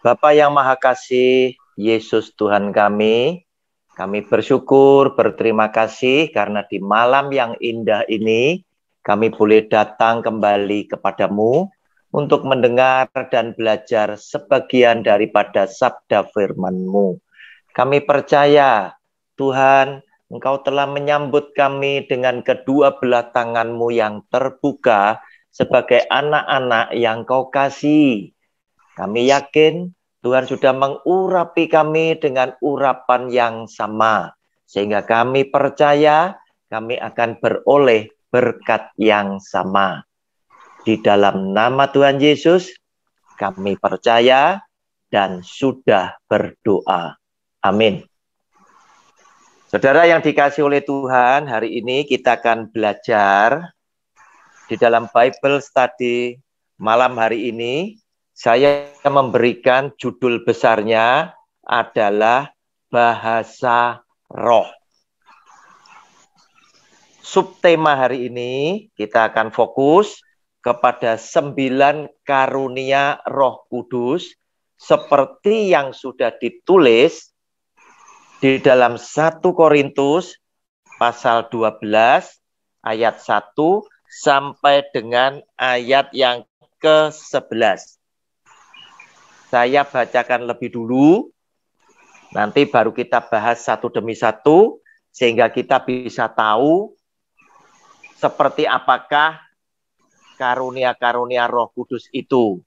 Bapa yang Maha Kasih, Yesus Tuhan kami bersyukur, berterima kasih karena di malam yang indah ini kami boleh datang kembali kepadamu untuk mendengar dan belajar sebagian daripada sabda firman-Mu. Kami percaya, Tuhan, Engkau telah menyambut kami dengan kedua belah tangan-Mu yang terbuka sebagai anak-anak yang Kau kasih. Kami yakin Tuhan sudah mengurapi kami dengan urapan yang sama. Sehingga kami percaya kami akan beroleh berkat yang sama. Di dalam nama Tuhan Yesus, kami percaya dan sudah berdoa. Amin. Saudara yang dikasih oleh Tuhan, hari ini kita akan belajar di dalam Bible Study malam hari ini. Saya memberikan judul besarnya adalah bahasa roh. Subtema hari ini kita akan fokus kepada 9 karunia Roh Kudus seperti yang sudah ditulis di dalam 1 Korintus pasal 12 ayat 1 sampai dengan ayat yang ke-11. Saya bacakan lebih dulu, nanti baru kita bahas satu demi satu, sehingga kita bisa tahu seperti apakah karunia-karunia Roh Kudus itu.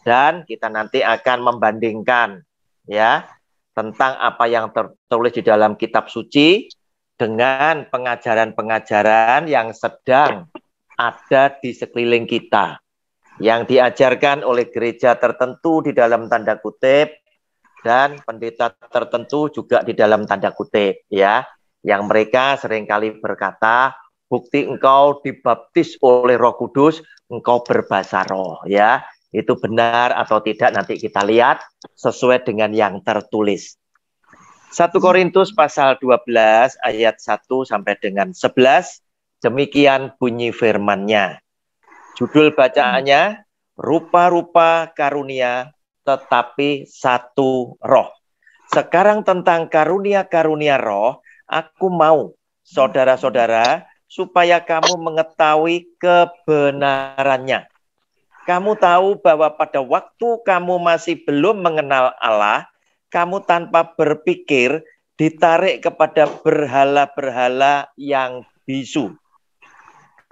Dan kita nanti akan membandingkan ya tentang apa yang tertulis di dalam kitab suci dengan pengajaran-pengajaran yang sedang ada di sekeliling kita, yang diajarkan oleh gereja tertentu di dalam tanda kutip dan pendeta tertentu juga di dalam tanda kutip ya, yang mereka seringkali berkata bukti engkau dibaptis oleh Roh Kudus engkau berbahasa roh ya. Itu benar atau tidak nanti kita lihat sesuai dengan yang tertulis. 1 Korintus pasal 12 ayat 1 sampai dengan 11, demikian bunyi firman-Nya. Judul bacaannya, rupa-rupa karunia tetapi satu roh. Sekarang tentang karunia-karunia roh, aku mau saudara-saudara supaya kamu mengetahui kebenarannya. Kamu tahu bahwa pada waktu kamu masih belum mengenal Allah, kamu tanpa berpikir ditarik kepada berhala-berhala yang bisu.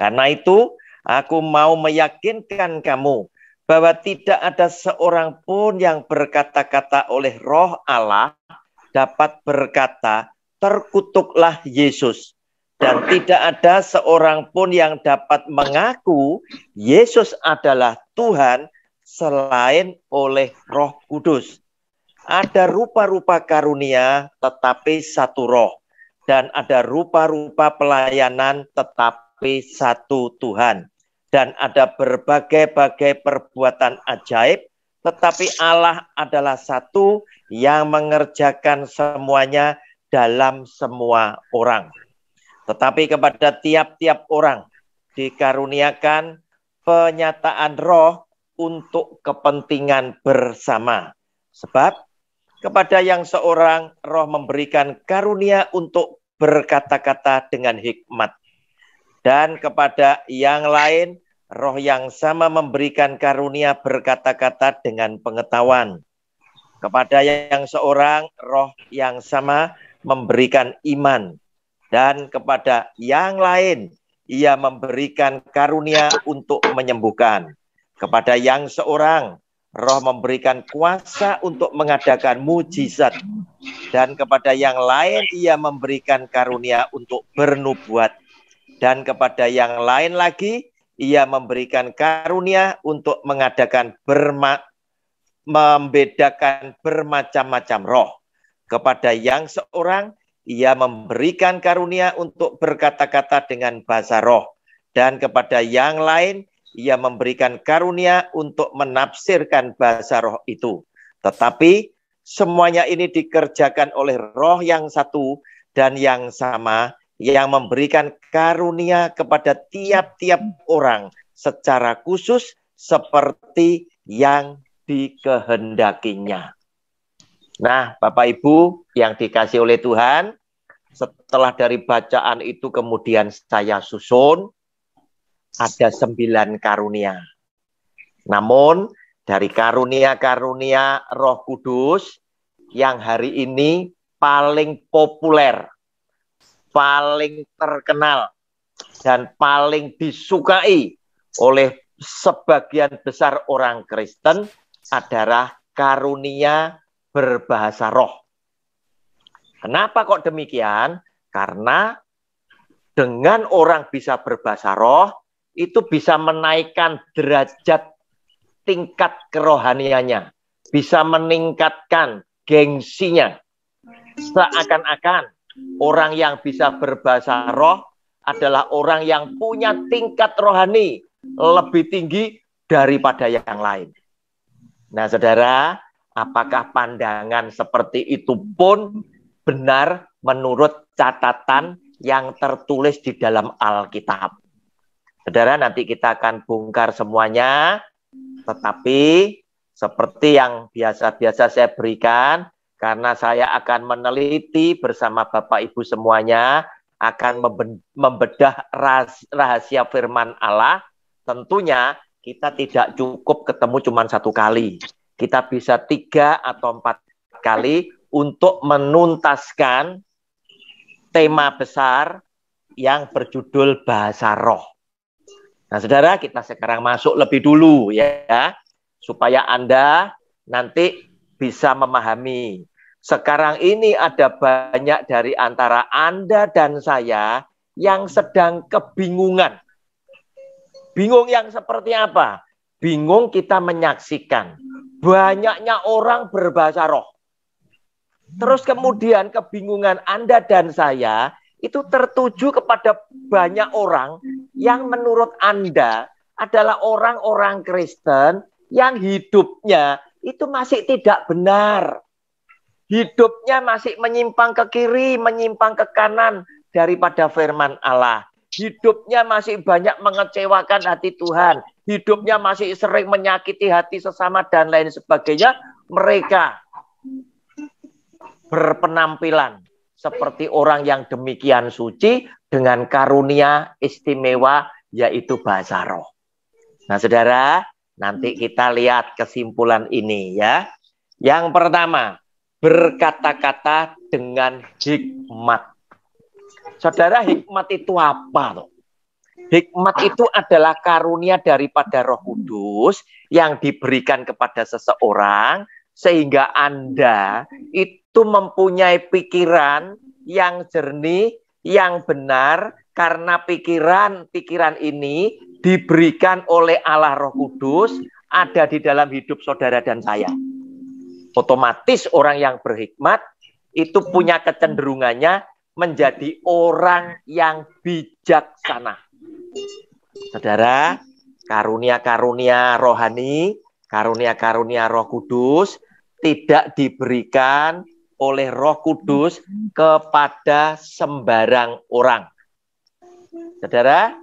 Karena itu, aku mau meyakinkan kamu bahwa tidak ada seorang pun yang berkata-kata oleh Roh Allah dapat berkata, terkutuklah Yesus. Dan tidak ada seorang pun yang dapat mengaku Yesus adalah Tuhan selain oleh Roh Kudus. Ada rupa-rupa karunia tetapi satu roh. Dan ada rupa-rupa pelayanan tetapi satu Tuhan. Dan ada berbagai-bagai perbuatan ajaib, tetapi Allah adalah satu yang mengerjakan semuanya dalam semua orang. Tetapi kepada tiap-tiap orang dikaruniakan penyataan roh untuk kepentingan bersama. Sebab kepada yang seorang roh memberikan karunia untuk berkata-kata dengan hikmat. Dan kepada yang lain, roh yang sama memberikan karunia berkata-kata dengan pengetahuan. Kepada yang seorang, roh yang sama memberikan iman. Dan kepada yang lain, ia memberikan karunia untuk menyembuhkan. Kepada yang seorang, roh memberikan kuasa untuk mengadakan mujizat. Dan kepada yang lain, ia memberikan karunia untuk bernubuat. Dan kepada yang lain lagi, ia memberikan karunia untuk mengadakan membedakan bermacam-macam roh. Kepada yang seorang, ia memberikan karunia untuk berkata-kata dengan bahasa roh. Dan kepada yang lain, ia memberikan karunia untuk menafsirkan bahasa roh itu. Tetapi semuanya ini dikerjakan oleh roh yang satu dan yang sama, yang memberikan karunia kepada tiap-tiap orang secara khusus seperti yang dikehendakinya. Nah, Bapak Ibu yang dikasih oleh Tuhan, setelah dari bacaan itu kemudian saya susun, ada 9 karunia. Namun, dari karunia-karunia Roh Kudus, yang hari ini paling populer, paling terkenal, dan paling disukai oleh sebagian besar orang Kristen adalah karunia berbahasa roh. Kenapa kok demikian? Karena dengan orang bisa berbahasa roh, itu bisa menaikkan derajat tingkat kerohaniannya, bisa meningkatkan gengsinya. Seakan-akan orang yang bisa berbahasa roh adalah orang yang punya tingkat rohani lebih tinggi daripada yang lain. Nah, saudara, apakah pandangan seperti itu pun benar menurut catatan yang tertulis di dalam Alkitab? Saudara, nanti kita akan bongkar semuanya, tetapi seperti yang biasa-biasa saya berikan, karena saya akan meneliti bersama Bapak Ibu semuanya, akan membedah rahasia firman Allah. Tentunya kita tidak cukup ketemu cuma 1 kali. Kita bisa 3 atau 4 kali untuk menuntaskan tema besar yang berjudul bahasa roh. Nah, saudara, kita sekarang masuk lebih dulu ya, supaya Anda nanti bisa memahami. Sekarang ini ada banyak dari antara Anda dan saya yang sedang kebingungan. Bingung yang seperti apa? Bingung kita menyaksikan banyaknya orang berbahasa roh. Terus kemudian kebingungan Anda dan saya itu tertuju kepada banyak orang yang menurut Anda adalah orang-orang Kristen yang hidupnya itu masih tidak benar. Hidupnya masih menyimpang ke kiri, menyimpang ke kanan daripada firman Allah. Hidupnya masih banyak mengecewakan hati Tuhan. Hidupnya masih sering menyakiti hati sesama dan lain sebagainya. Mereka berpenampilan seperti orang yang demikian suci dengan karunia istimewa yaitu bahasa roh. Nah, saudara, nanti kita lihat kesimpulan ini ya. Yang pertama, berkata-kata dengan hikmat. Saudara, hikmat itu apa loh? Hikmat itu adalah karunia daripada Roh Kudus yang diberikan kepada seseorang sehingga Anda itu mempunyai pikiran yang jernih, yang benar, karena pikiran ini diberikan oleh Allah Roh Kudus ada di dalam hidup saudara dan saya. Otomatis orang yang berhikmat itu punya kecenderungannya menjadi orang yang bijaksana. Saudara, karunia-karunia rohani, karunia-karunia Roh Kudus tidak diberikan oleh Roh Kudus kepada sembarang orang. Saudara,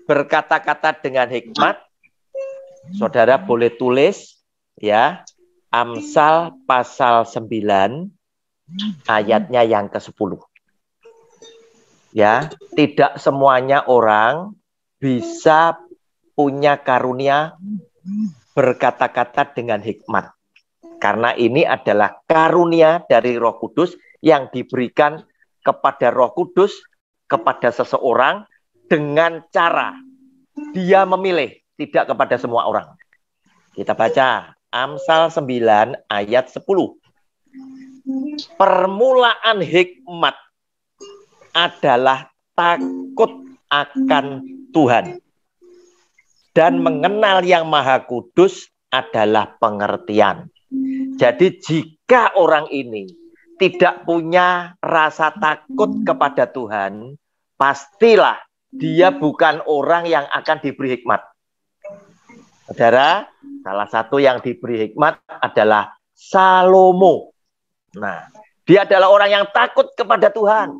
berkata-kata dengan hikmat, saudara boleh tulis ya, Amsal pasal 9 ayatnya yang ke-10. Ya, tidak semuanya orang bisa punya karunia berkata-kata dengan hikmat. Karena ini adalah karunia dari Roh Kudus yang diberikan kepada Roh Kudus kepada seseorang dengan cara dia memilih, tidak kepada semua orang. Kita baca Amsal 9 ayat 10. Permulaan hikmat adalah takut akan Tuhan. Dan mengenal yang Maha Kudus adalah pengertian. Jadi jika orang ini tidak punya rasa takut kepada Tuhan, pastilah dia bukan orang yang akan diberi hikmat. Saudara, salah satu yang diberi hikmat adalah Salomo. Nah, dia adalah orang yang takut kepada Tuhan.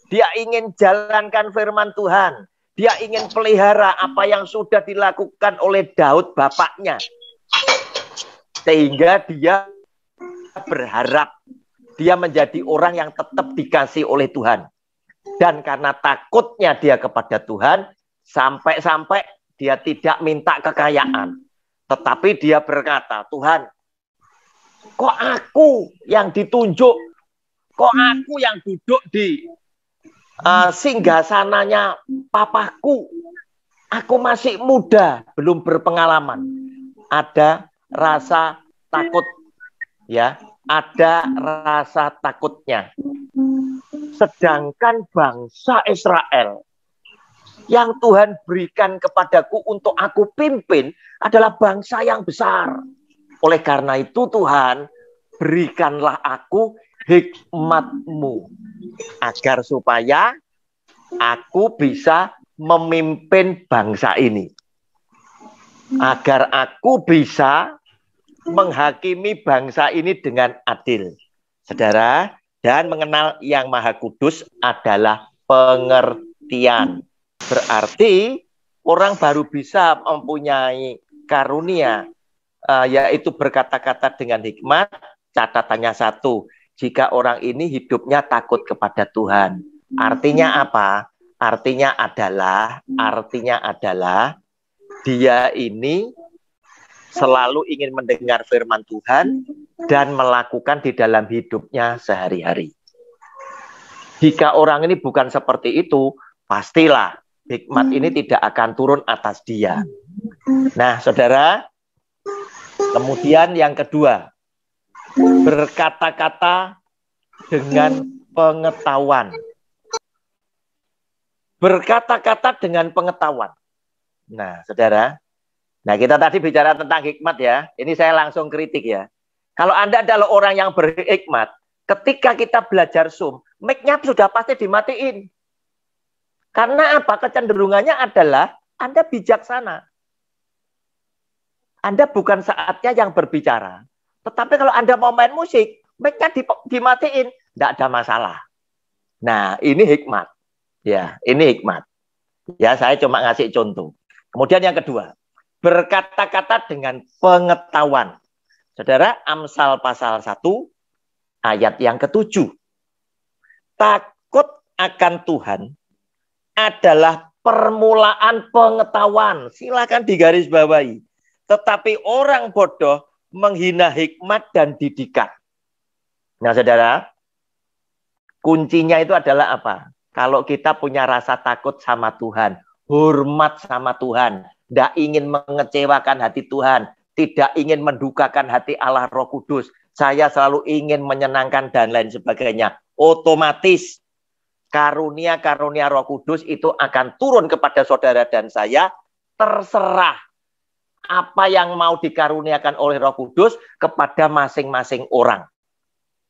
Dia ingin jalankan firman Tuhan. Dia ingin pelihara apa yang sudah dilakukan oleh Daud bapaknya. Sehingga dia berharap dia menjadi orang yang tetap dikasih oleh Tuhan. Dan karena takutnya dia kepada Tuhan, sampai-sampai dia tidak minta kekayaan. Tetapi dia berkata, Tuhan, kok aku yang ditunjuk? Kok aku yang duduk di singgasananya papaku? Aku masih muda, belum berpengalaman. Ada rasa takut, ya, ada rasa takutnya. Sedangkan bangsa Israel yang Tuhan berikan kepadaku untuk aku pimpin adalah bangsa yang besar. Oleh karena itu Tuhan, berikanlah aku hikmat-Mu agar supaya aku bisa memimpin bangsa ini. Agar aku bisa menghakimi bangsa ini dengan adil. Saudara, dan mengenal Yang Maha Kudus adalah pengertian. Berarti orang baru bisa mempunyai karunia, yaitu berkata-kata dengan hikmat. Catatannya satu, jika orang ini hidupnya takut kepada Tuhan. Artinya apa? Artinya adalah dia ini selalu ingin mendengar firman Tuhan dan melakukan di dalam hidupnya sehari-hari. Jika orang ini bukan seperti itu, pastilah hikmat ini tidak akan turun atas dia. Nah, saudara, kemudian yang kedua, berkata-kata dengan pengetahuan. Berkata-kata dengan pengetahuan. Nah, saudara, kita tadi bicara tentang hikmat ya. Ini saya langsung kritik ya. Kalau Anda adalah orang yang berhikmat, ketika kita belajar Zoom, mic-nya sudah pasti dimatiin. Karena apa? Kecenderungannya adalah Anda bijaksana. Anda bukan saatnya yang berbicara. Tetapi kalau Anda mau main musik, mic-nya dimatiin. Tidak ada masalah. Nah, ini hikmat. Ya, ini hikmat. Ya, saya cuma ngasih contoh. Kemudian yang kedua, berkata-kata dengan pengetahuan. Saudara, Amsal pasal 1, ayat yang ke-7. Takut akan Tuhan adalah permulaan pengetahuan. Silakan digarisbawahi. Tetapi orang bodoh menghina hikmat dan didikan. Nah, saudara, kuncinya itu adalah apa? Kalau kita punya rasa takut sama Tuhan, hormat sama Tuhan, tidak ingin mengecewakan hati Tuhan, tidak ingin mendukakan hati Allah Roh Kudus, saya selalu ingin menyenangkan dan lain sebagainya, otomatis karunia-karunia Roh Kudus itu akan turun kepada saudara dan saya, terserah apa yang mau dikaruniakan oleh Roh Kudus kepada masing-masing orang.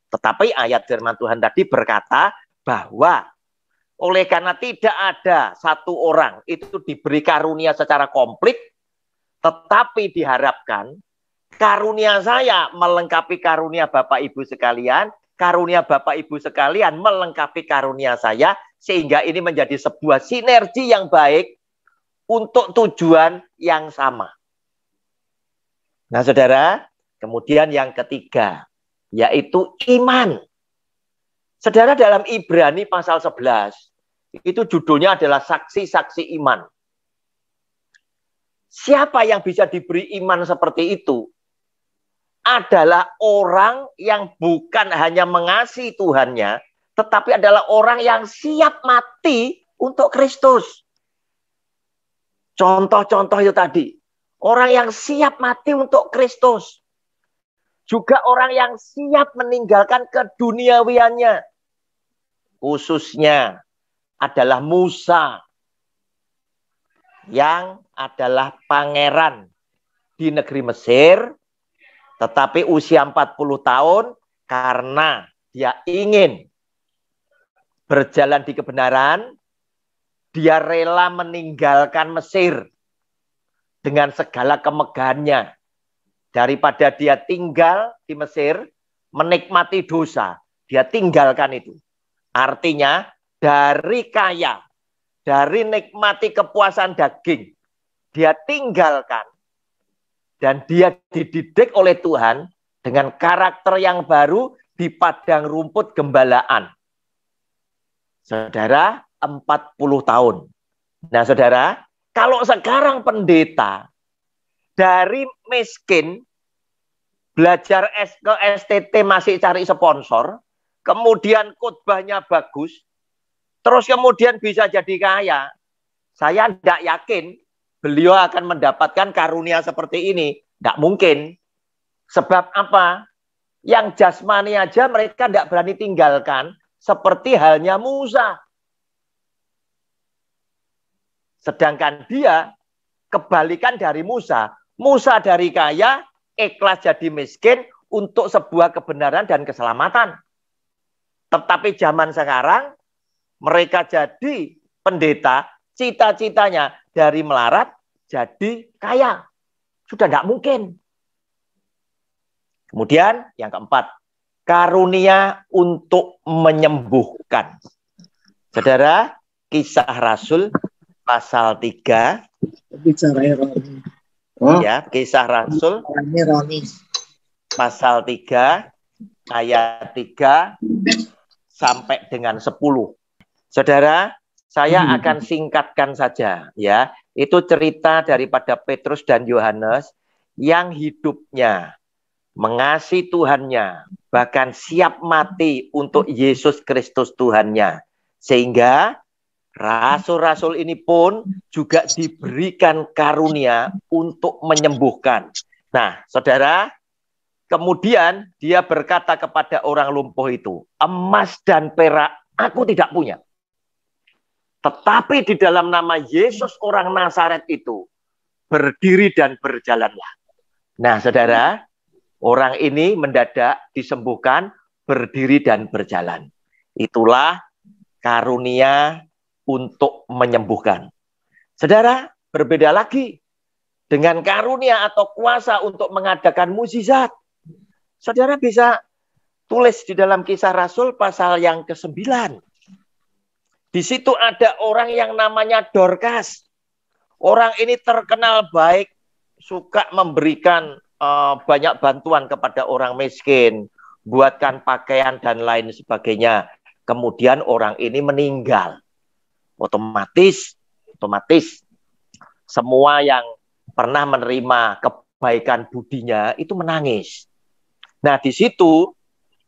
Tetapi ayat firman Tuhan tadi berkata bahwa oleh karena tidak ada satu orang itu diberi karunia secara komplit, tetapi diharapkan karunia saya melengkapi karunia Bapak Ibu sekalian, karunia Bapak Ibu sekalian melengkapi karunia saya, sehingga ini menjadi sebuah sinergi yang baik untuk tujuan yang sama. Nah, saudara, kemudian yang ketiga, yaitu iman. Saudara, dalam Ibrani pasal 11, itu judulnya adalah saksi-saksi iman. Siapa yang bisa diberi iman seperti itu? Adalah orang yang bukan hanya mengasihi Tuhannya, tetapi adalah orang yang siap mati untuk Kristus. Contoh-contoh itu tadi. Orang yang siap mati untuk Kristus. Juga orang yang siap meninggalkan keduniawiannya. Khususnya adalah Musa yang adalah pangeran di negeri Mesir, tetapi usia 40 tahun karena dia ingin berjalan di kebenaran, dia rela meninggalkan Mesir dengan segala kemegahannya. Daripada dia tinggal di Mesir, menikmati dosa, dia tinggalkan itu. Artinya, dari kaya, dari nikmati kepuasan daging, dia tinggalkan dan dia dididik oleh Tuhan dengan karakter yang baru di padang rumput gembalaan. Saudara, 40 tahun. Nah, saudara, kalau sekarang pendeta dari miskin belajar ke STT masih cari sponsor, kemudian khotbahnya bagus, terus kemudian bisa jadi kaya, saya tidak yakin beliau akan mendapatkan karunia seperti ini. Tidak mungkin. Sebab apa? Yang jasmani aja mereka tidak berani tinggalkan, seperti halnya Musa. Sedangkan dia kebalikan dari Musa. Musa dari kaya, ikhlas jadi miskin untuk sebuah kebenaran dan keselamatan. Tetapi zaman sekarang, mereka jadi pendeta, cita-citanya dari melarat jadi kaya. Sudah tidak mungkin. Kemudian yang keempat, karunia untuk menyembuhkan. Saudara, Kisah Rasul pasal 3. Bicara Roni. Ya, Kisah Rasul pasal 3 ayat 3 sampai dengan 10. Saudara, saya akan singkatkan saja ya. Itu cerita daripada Petrus dan Yohanes yang hidupnya mengasihi Tuhannya, bahkan siap mati untuk Yesus Kristus Tuhannya. Sehingga rasul-rasul ini pun juga diberikan karunia untuk menyembuhkan. Nah, saudara, kemudian dia berkata kepada orang lumpuh itu, emas dan perak aku tidak punya. Tetapi di dalam nama Yesus orang Nazaret itu, berdiri dan berjalanlah. Nah, saudara, orang ini mendadak disembuhkan, berdiri dan berjalan. Itulah karunia untuk menyembuhkan. Saudara, berbeda lagi dengan karunia atau kuasa untuk mengadakan mukjizat. Saudara bisa tulis di dalam Kisah Rasul pasal yang ke-9. Di situ ada orang yang namanya Dorcas. Orang ini terkenal baik, suka memberikan banyak bantuan kepada orang miskin, buatkan pakaian dan lain sebagainya. Kemudian orang ini meninggal. Otomatis semua yang pernah menerima kebaikan budinya itu menangis. Nah, di situ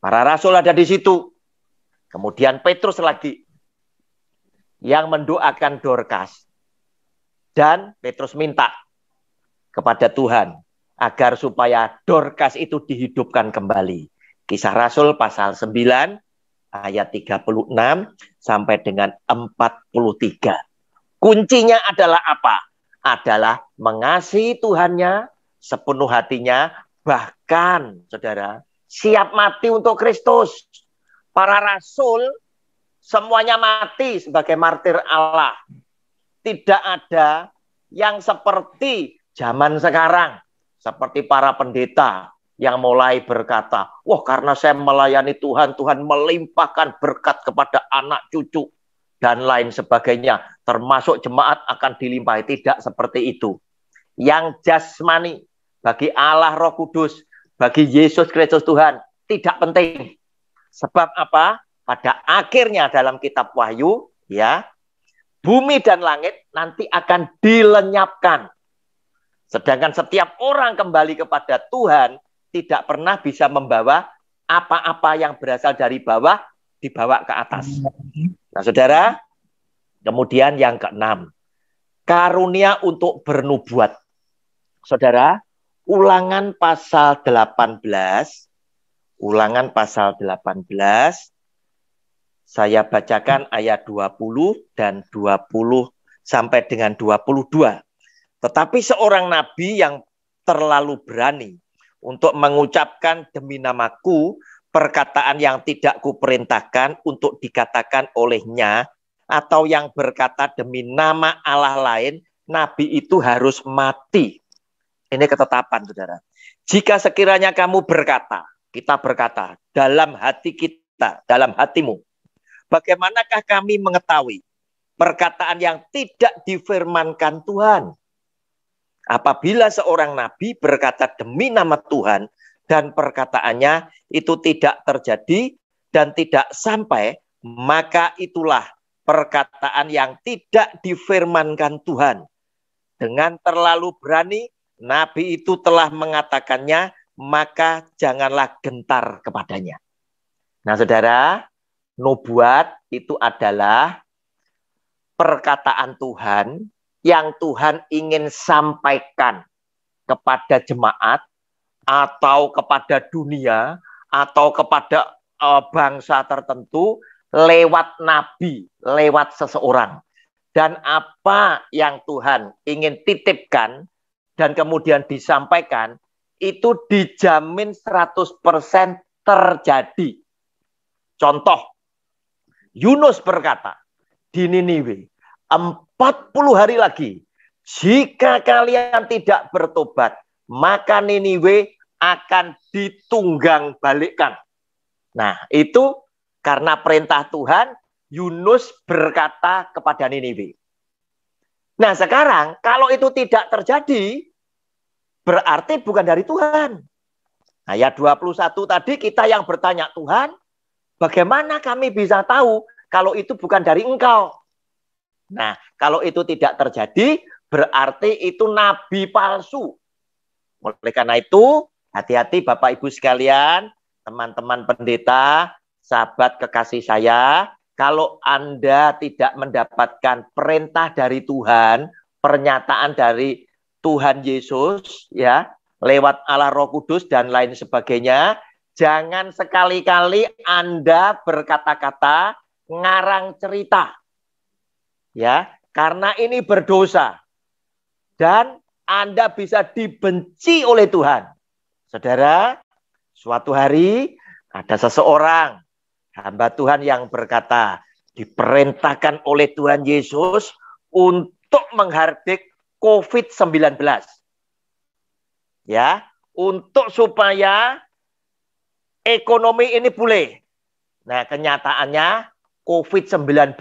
para rasul ada di situ. Kemudian Petrus lagi yang mendoakan Dorcas. Dan Petrus minta kepada Tuhan agar supaya Dorcas itu dihidupkan kembali. Kisah Rasul pasal 9 ayat 36 sampai dengan 43. Kuncinya adalah apa? Adalah mengasihi Tuhannya sepenuh hatinya, bahkan saudara siap mati untuk Kristus. Para rasul semuanya mati sebagai martir Allah. Tidak ada yang seperti zaman sekarang, seperti para pendeta yang mulai berkata, wah karena saya melayani Tuhan, Tuhan melimpahkan berkat kepada anak cucu dan lain sebagainya, termasuk jemaat akan dilimpahi. Tidak seperti itu. Yang jasmani bagi Allah Roh Kudus, bagi Yesus Kristus Tuhan tidak penting. Sebab apa? Pada akhirnya dalam kitab Wahyu, ya, bumi dan langit nanti akan dilenyapkan. Sedangkan setiap orang kembali kepada Tuhan tidak pernah bisa membawa apa-apa yang berasal dari bawah dibawa ke atas. Nah, saudara, kemudian yang ke-6, karunia untuk bernubuat. Saudara, Ulangan pasal 18, Ulangan pasal 18, saya bacakan ayat 20 dan 20 sampai dengan 22. Tetapi seorang nabi yang terlalu berani untuk mengucapkan demi namaku perkataan yang tidak kuperintahkan untuk dikatakan olehnya, atau yang berkata demi nama Allah lain, nabi itu harus mati. Ini ketetapan, saudara. Jika sekiranya kamu berkata, kita berkata, dalam hati kita, dalam hatimu, bagaimanakah kami mengetahui perkataan yang tidak difirmankan Tuhan? Apabila seorang nabi berkata demi nama Tuhan dan perkataannya itu tidak terjadi dan tidak sampai, maka itulah perkataan yang tidak difirmankan Tuhan. Dengan terlalu berani, nabi itu telah mengatakannya, maka janganlah gentar kepadanya. Nah, saudara, nubuat itu adalah perkataan Tuhan yang Tuhan ingin sampaikan kepada jemaat atau kepada dunia atau kepada bangsa tertentu lewat nabi, lewat seseorang. Dan apa yang Tuhan ingin titipkan dan kemudian disampaikan itu dijamin 100% terjadi. Contoh, Yunus berkata di Niniwe, 40 hari lagi, jika kalian tidak bertobat, maka Niniwe akan ditunggang balikkan. Nah, itu karena perintah Tuhan, Yunus berkata kepada Niniwe. Nah, sekarang kalau itu tidak terjadi, berarti bukan dari Tuhan. Ayat 21 tadi kita yang bertanya, Tuhan, bagaimana kami bisa tahu kalau itu bukan dari Engkau? Nah, kalau itu tidak terjadi, berarti itu nabi palsu. Oleh karena itu, hati-hati Bapak Ibu sekalian, teman-teman pendeta, sahabat kekasih saya, kalau Anda tidak mendapatkan perintah dari Tuhan, pernyataan dari Tuhan Yesus, ya, lewat Allah Roh Kudus dan lain sebagainya, jangan sekali-kali Anda berkata-kata ngarang cerita. Ya, karena ini berdosa. Dan Anda bisa dibenci oleh Tuhan. Saudara, suatu hari ada seseorang hamba Tuhan yang berkata, diperintahkan oleh Tuhan Yesus untuk menghardik COVID-19. Ya, untuk supaya ekonomi ini pulih. Nah, kenyataannya COVID-19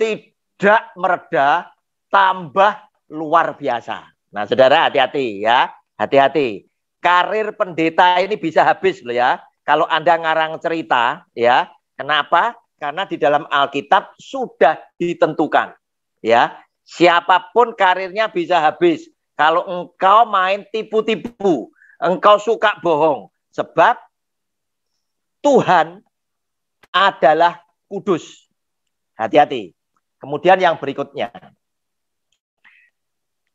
tidak mereda, tambah luar biasa. Nah, saudara, hati-hati ya, hati-hati. Karir pendeta ini bisa habis loh ya, kalau Anda ngarang cerita ya. Kenapa? Karena di dalam Alkitab sudah ditentukan ya, siapapun karirnya bisa habis kalau engkau main tipu-tipu, engkau suka bohong, sebab Tuhan adalah kudus. Hati-hati. Kemudian yang berikutnya,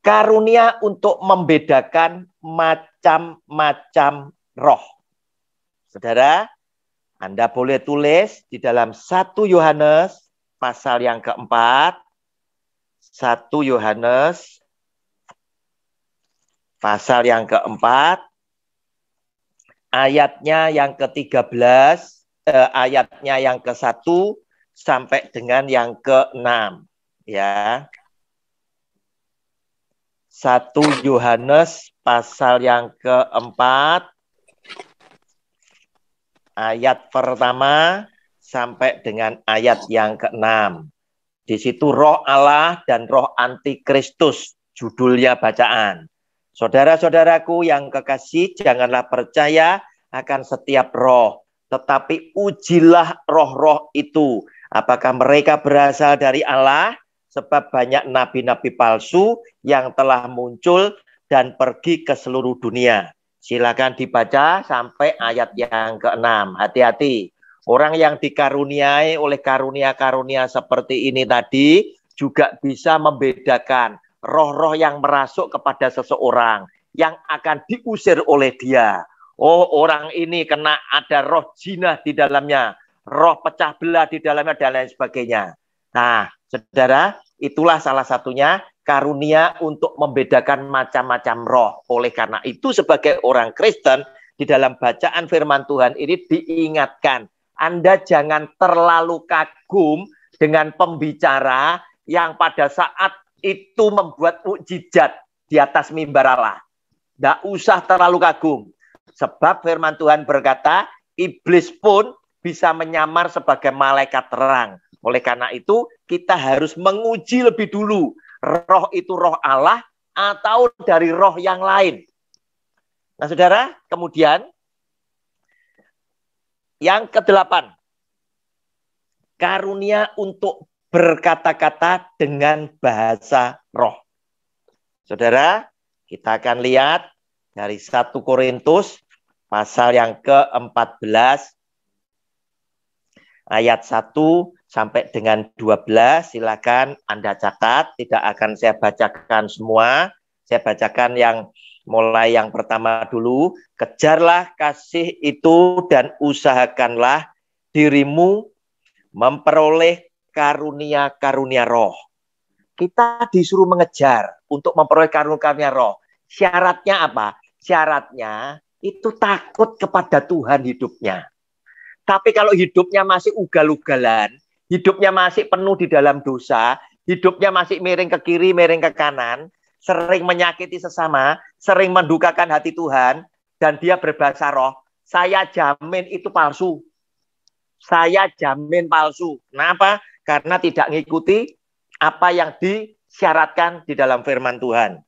karunia untuk membedakan macam-macam roh. Saudara, Anda boleh tulis di dalam 1 Yohanes pasal yang keempat, 1 Yohanes pasal yang keempat, ayatnya yang ke-13, ayatnya yang ke-1 sampai dengan yang ke-6 ya. 1 Yohanes pasal yang keempat, ayat pertama sampai dengan ayat yang ke-6. Di situ roh Allah dan roh antikristus, judulnya bacaan. Saudara-saudaraku yang kekasih, janganlah percaya akan setiap roh, tetapi ujilah roh-roh itu, apakah mereka berasal dari Allah, sebab banyak nabi-nabi palsu yang telah muncul dan pergi ke seluruh dunia. Silakan dibaca sampai ayat yang ke-6. Hati-hati. Orang yang dikaruniai oleh karunia-karunia seperti ini tadi juga bisa membedakan roh-roh yang merasuk kepada seseorang yang akan diusir oleh dia. Oh, orang ini kena ada roh jinah di dalamnya, roh pecah belah di dalamnya dan lain sebagainya. Nah, saudara, itulah salah satunya karunia untuk membedakan macam-macam roh. Oleh karena itu sebagai orang Kristen di dalam bacaan firman Tuhan ini diingatkan, Anda jangan terlalu kagum dengan pembicara yang pada saat itu membuat mukjizat di atas mimbar Allah. Tidak usah terlalu kagum. Sebab firman Tuhan berkata, iblis pun bisa menyamar sebagai malaikat terang. Oleh karena itu, kita harus menguji lebih dulu. Roh itu roh Allah atau dari roh yang lain. Nah, saudara, kemudian yang ke-8, karunia untuk berkata-kata dengan bahasa roh. Saudara, kita akan lihat dari 1 Korintus pasal yang ke-14 ayat 1 sampai dengan 12. Silakan Anda catat, tidak akan saya bacakan semua. Saya bacakan yang mulai yang pertama dulu. Kejarlah kasih itu dan usahakanlah dirimu memperoleh karunia-karunia roh. Kita disuruh mengejar untuk memperoleh karunia roh. Syaratnya apa? Syaratnya itu takut kepada Tuhan hidupnya. Tapi kalau hidupnya masih ugal-ugalan, hidupnya masih penuh di dalam dosa, hidupnya masih miring ke kiri, miring ke kanan, sering menyakiti sesama, sering mendukakan hati Tuhan, dan dia berbahasa roh, saya jamin itu palsu. Saya jamin palsu. Kenapa? Karena tidak mengikuti apa yang disyaratkan di dalam firman Tuhan.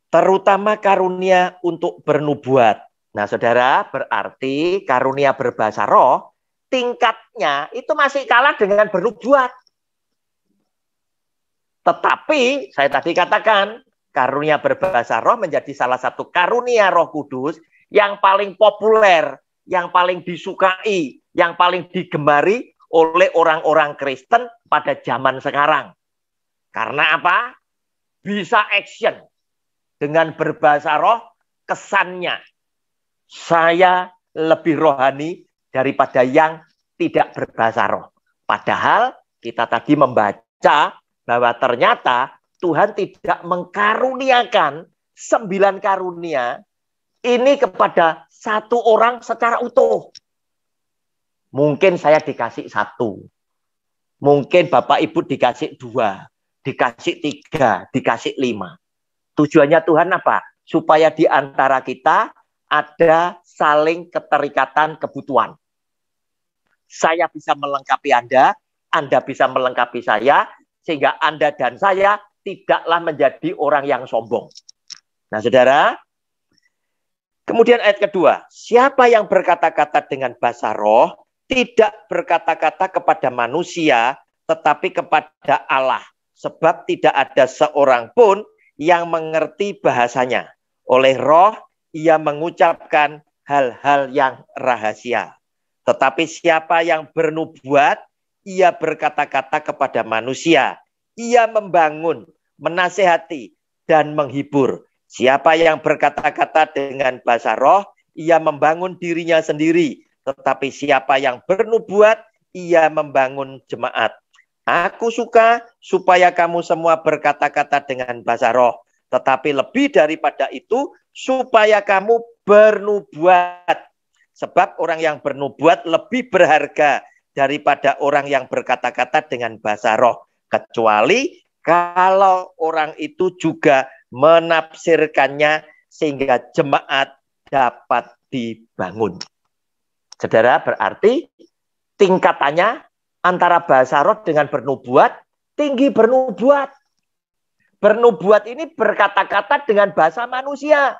Terutama karunia untuk bernubuat. Nah, saudara, berarti karunia berbahasa roh, tingkatnya itu masih kalah dengan bernubuat. Tetapi, saya tadi katakan, karunia berbahasa roh menjadi salah satu karunia Roh Kudus yang paling populer, yang paling disukai, yang paling digemari oleh orang-orang Kristen pada zaman sekarang. Karena apa? Bisa action. Dengan berbahasa roh, kesannya saya lebih rohani daripada yang tidak berbahasa roh. Padahal kita tadi membaca bahwa ternyata Tuhan tidak mengkaruniakan 9 karunia ini kepada satu orang secara utuh. Mungkin saya dikasih 1. Mungkin Bapak Ibu dikasih 2, dikasih 3, dikasih 5. Tujuannya Tuhan apa? Supaya di antara kita ada saling keterikatan kebutuhan. Saya bisa melengkapi Anda bisa melengkapi saya, sehingga Anda dan saya tidaklah menjadi orang yang sombong. Nah, saudara, kemudian ayat kedua, siapa yang berkata-kata dengan bahasa roh, tidak berkata-kata kepada manusia, tetapi kepada Allah. Sebab tidak ada seorang pun yang mengerti bahasanya. Oleh roh, ia mengucapkan hal-hal yang rahasia. Tetapi siapa yang bernubuat, ia berkata-kata kepada manusia. Ia membangun, menasehati, dan menghibur. Siapa yang berkata-kata dengan bahasa roh, ia membangun dirinya sendiri. Tetapi siapa yang bernubuat, ia membangun jemaat. Aku suka supaya kamu semua berkata-kata dengan bahasa roh. Tetapi lebih daripada itu, supaya kamu bernubuat. Sebab orang yang bernubuat lebih berharga daripada orang yang berkata-kata dengan bahasa roh. Kecuali kalau orang itu juga menafsirkannya sehingga jemaat dapat dibangun. Saudara, berarti tingkatannya antara bahasa roh dengan bernubuat, tinggi bernubuat. Bernubuat ini berkata-kata dengan bahasa manusia.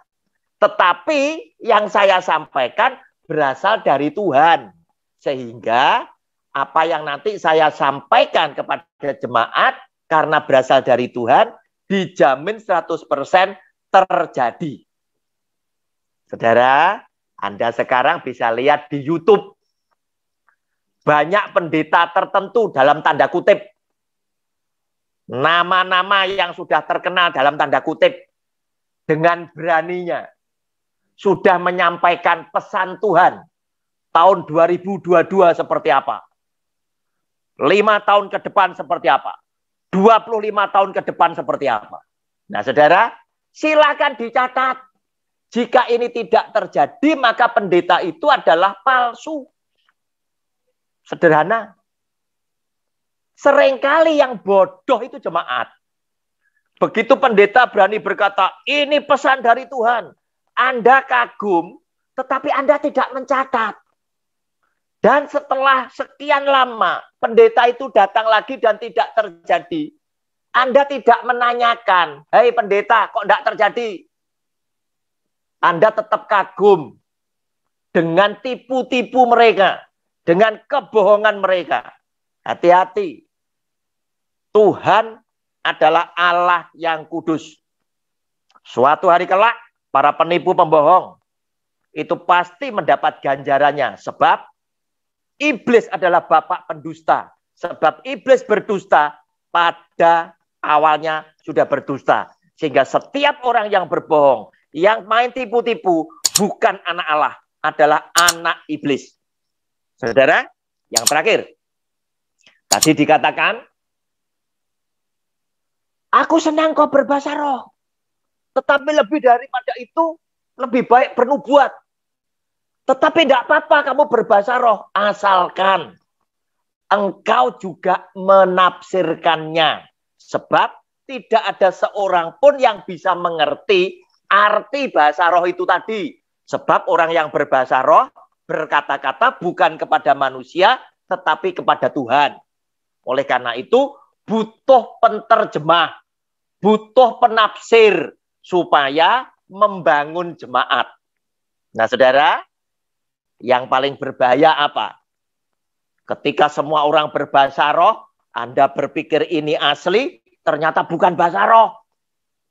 Tetapi yang saya sampaikan berasal dari Tuhan. Sehingga apa yang nanti saya sampaikan kepada jemaat karena berasal dari Tuhan, dijamin 100% terjadi. Saudara, Anda sekarang bisa lihat di YouTube. Banyak pendeta tertentu dalam tanda kutip. Nama-nama yang sudah terkenal dalam tanda kutip. Dengan beraninya. Sudah menyampaikan pesan Tuhan. Tahun 2022 seperti apa. 5 tahun ke depan seperti apa. 25 tahun ke depan seperti apa. Nah, saudara, silakan dicatat. Jika ini tidak terjadi, maka pendeta itu adalah palsu. Sederhana. Seringkali yang bodoh itu jemaat. Begitu pendeta berani berkata, ini pesan dari Tuhan. Anda kagum, tetapi Anda tidak mencatat. Dan setelah sekian lama, pendeta itu datang lagi dan tidak terjadi. Anda tidak menanyakan, hei pendeta, kok tidak terjadi? Anda tetap kagum dengan tipu-tipu mereka, dengan kebohongan mereka. Hati-hati. Tuhan adalah Allah yang kudus. Suatu hari kelak, para penipu pembohong itu pasti mendapat ganjarannya. Sebab iblis adalah bapak pendusta. Sebab iblis berdusta pada awalnya sudah berdusta. Sehingga setiap orang yang berbohong, yang main tipu-tipu, bukan anak Allah, adalah anak iblis. Saudara, yang terakhir. Tadi dikatakan, aku senang kau berbahasa roh. Tetapi lebih daripada itu, lebih baik bernubuat. Tetapi tidak apa-apa kamu berbahasa roh, asalkan engkau juga menafsirkannya. Sebab tidak ada seorang pun yang bisa mengerti arti bahasa roh itu tadi. Sebab orang yang berbahasa roh berkata-kata bukan kepada manusia, tetapi kepada Tuhan. Oleh karena itu, butuh penterjemah, butuh penafsir, supaya membangun jemaat. Nah, saudara, yang paling berbahaya apa? Ketika semua orang berbahasa roh, Anda berpikir ini asli, ternyata bukan bahasa roh.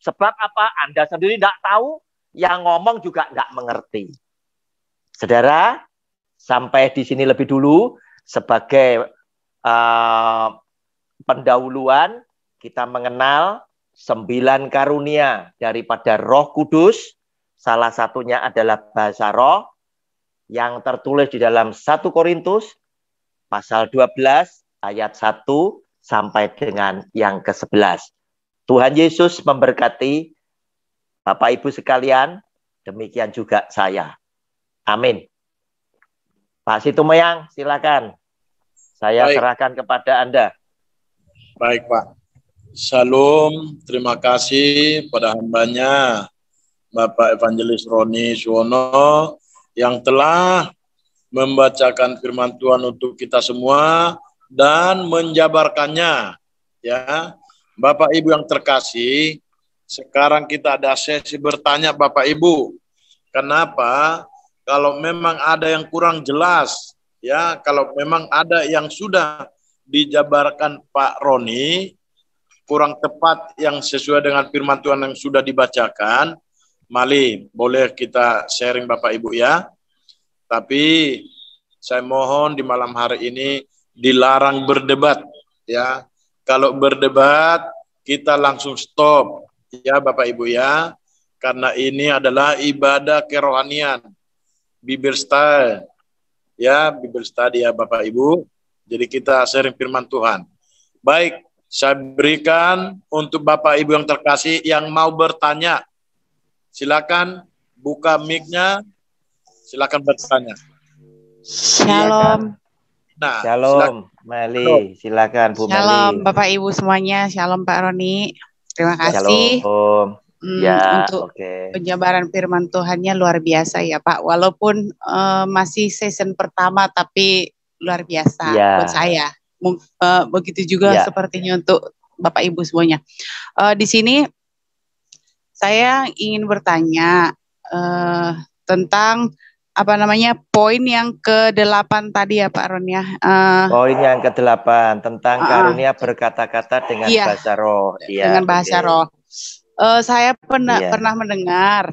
Sebab apa? Anda sendiri tidak tahu, yang ngomong juga tidak mengerti. Saudara, sampai di sini lebih dulu sebagai pendahuluan kita mengenal 9 karunia daripada Roh Kudus. Salah satunya adalah bahasa roh yang tertulis di dalam 1 Korintus pasal 12 ayat 1 sampai dengan yang ke-11. Tuhan Yesus memberkati Bapak Ibu sekalian, demikian juga saya. Amin. Pak Situmayang, silakan. Saya serahkan kepada Anda. Baik, Pak. Shalom, terima kasih pada hambanya Bapak Evangelis Roni Suwono yang telah membacakan firman Tuhan untuk kita semua dan menjabarkannya. Ya, Bapak Ibu yang terkasih, sekarang kita ada sesi bertanya Bapak Ibu. Kenapa? Kalau memang ada yang kurang jelas, ya, kalau memang ada yang sudah dijabarkan Pak Roni kurang tepat yang sesuai dengan firman Tuhan yang sudah dibacakan, mari boleh kita sharing Bapak Ibu ya. Tapi saya mohon di malam hari ini dilarang berdebat ya. Kalau berdebat kita langsung stop ya Bapak Ibu ya. Karena ini adalah ibadah kerohanian. Bible study ya, Bible study ya Bapak Ibu. Jadi kita sharing firman Tuhan. Baik, saya berikan untuk Bapak Ibu yang terkasih yang mau bertanya. Silakan buka mic-nya. Silakan bertanya. Shalom. Nah, shalom, Meli. Silakan Bu Meli. Shalom Bapak Ibu semuanya. Shalom Pak Roni. Terima kasih. Shalom. Ya, untuk penjabaran firman Tuhannya luar biasa ya Pak. Walaupun masih season pertama tapi luar biasa buat saya. Begitu juga sepertinya untuk Bapak Ibu semuanya. Di sini saya ingin bertanya tentang poin yang ke-8 tadi ya Pak Ron ya. Poin yang ke-8 tentang karunia berkata-kata dengan bahasa roh. Dengan bahasa roh. Saya pernah mendengar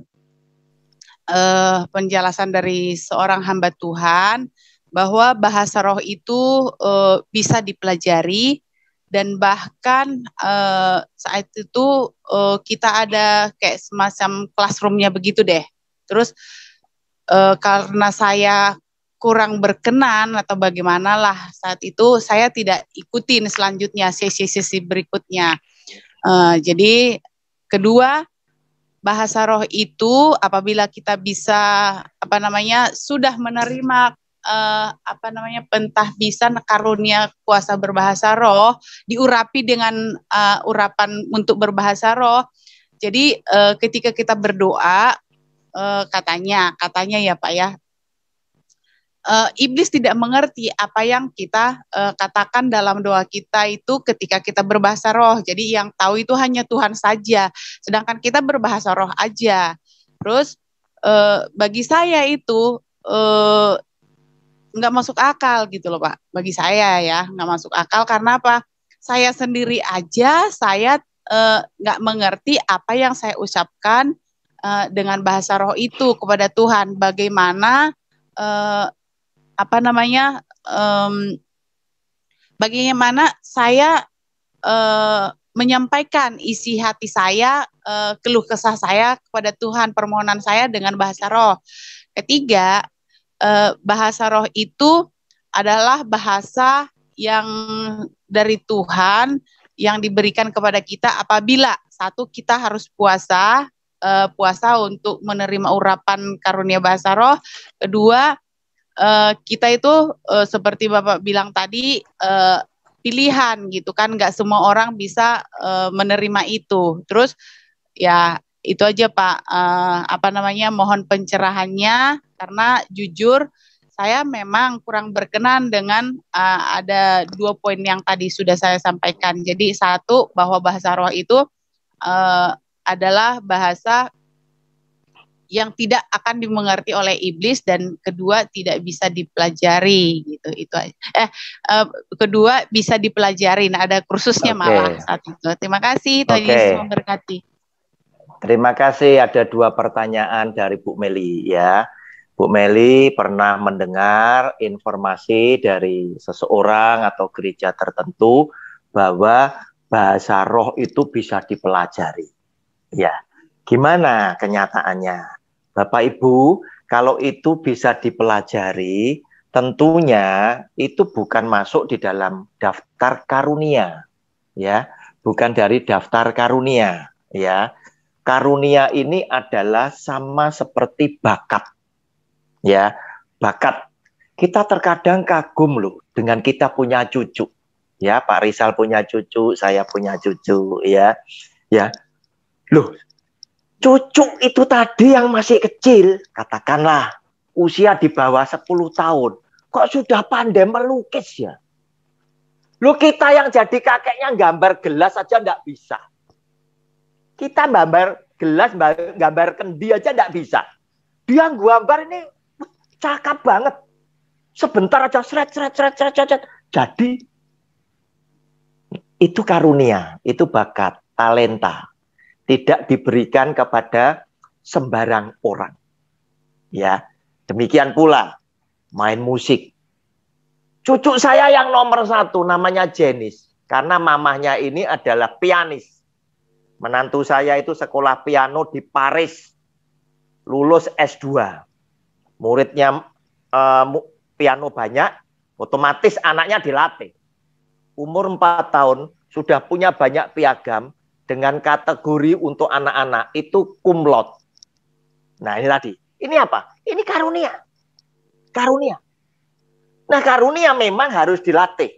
penjelasan dari seorang hamba Tuhan bahwa bahasa roh itu bisa dipelajari dan bahkan saat itu kita ada kayak semacam classroomnya begitu deh. Terus karena saya kurang berkenan atau bagaimanalah saat itu saya tidak ikutin selanjutnya sesi-sesi berikutnya. Jadi kedua, bahasa roh itu apabila kita bisa sudah menerima pentahbisan karunia kuasa berbahasa roh, diurapi dengan urapan untuk berbahasa roh. Jadi ketika kita berdoa katanya ya Pak ya, iblis tidak mengerti apa yang kita katakan dalam doa kita itu ketika kita berbahasa roh. Jadi yang tahu itu hanya Tuhan saja. Sedangkan kita berbahasa roh aja. Terus bagi saya itu nggak masuk akal gitu loh Pak. Bagi saya ya nggak masuk akal karena apa? Saya sendiri aja saya nggak mengerti apa yang saya ucapkan dengan bahasa roh itu kepada Tuhan. Bagaimana bagaimana saya menyampaikan isi hati saya, keluh kesah saya kepada Tuhan, permohonan saya dengan bahasa roh. Ketiga, bahasa roh itu adalah bahasa yang dari Tuhan yang diberikan kepada kita apabila satu kita harus puasa untuk menerima urapan karunia bahasa roh. Kedua, kita itu seperti Bapak bilang tadi pilihan gitu kan, nggak semua orang bisa menerima itu. Terus ya itu aja Pak, mohon pencerahannya karena jujur saya memang kurang berkenan dengan ada 2 poin yang tadi sudah saya sampaikan. Jadi satu, bahwa bahasa roh itu adalah bahasa yang tidak akan dimengerti oleh iblis, dan kedua tidak bisa dipelajari gitu. Itu aja. Kedua bisa dipelajari. Nah, ada kursusnya malah saat itu. Terima kasih, Tuhan Yesus memberkati. Terima kasih. Ada 2 pertanyaan dari Bu Meli ya. Bu Meli pernah mendengar informasi dari seseorang atau gereja tertentu bahwa bahasa roh itu bisa dipelajari. Ya, gimana kenyataannya? Bapak Ibu, kalau itu bisa dipelajari, tentunya itu bukan masuk di dalam daftar karunia, ya, bukan dari daftar karunia, ya. Karunia ini adalah sama seperti bakat, ya, bakat. Kita terkadang kagum loh dengan kita punya cucu, ya. Pak Rizal punya cucu, saya punya cucu, ya, ya. Loh, cucu itu tadi yang masih kecil, katakanlah usia di bawah 10 tahun, kok sudah pandai melukis ya? Loh, kita yang jadi kakeknya gambar gelas aja enggak bisa. Kita gambar gelas, gambar kendi aja enggak bisa. Dia gambar ini cakep banget. Sebentar aja sret. Jadi itu karunia, itu bakat, talenta. Tidak diberikan kepada sembarang orang. Ya, demikian pula main musik. Cucu saya yang nomor 1 namanya Jenis, karena mamahnya ini adalah pianis. Menantu saya itu sekolah piano di Paris, lulus S2. Muridnya piano banyak, otomatis anaknya dilatih. Umur 4 tahun sudah punya banyak piagam. Dengan kategori untuk anak-anak itu cum laude. Nah ini tadi. Ini apa? Ini karunia. Karunia. Nah karunia memang harus dilatih.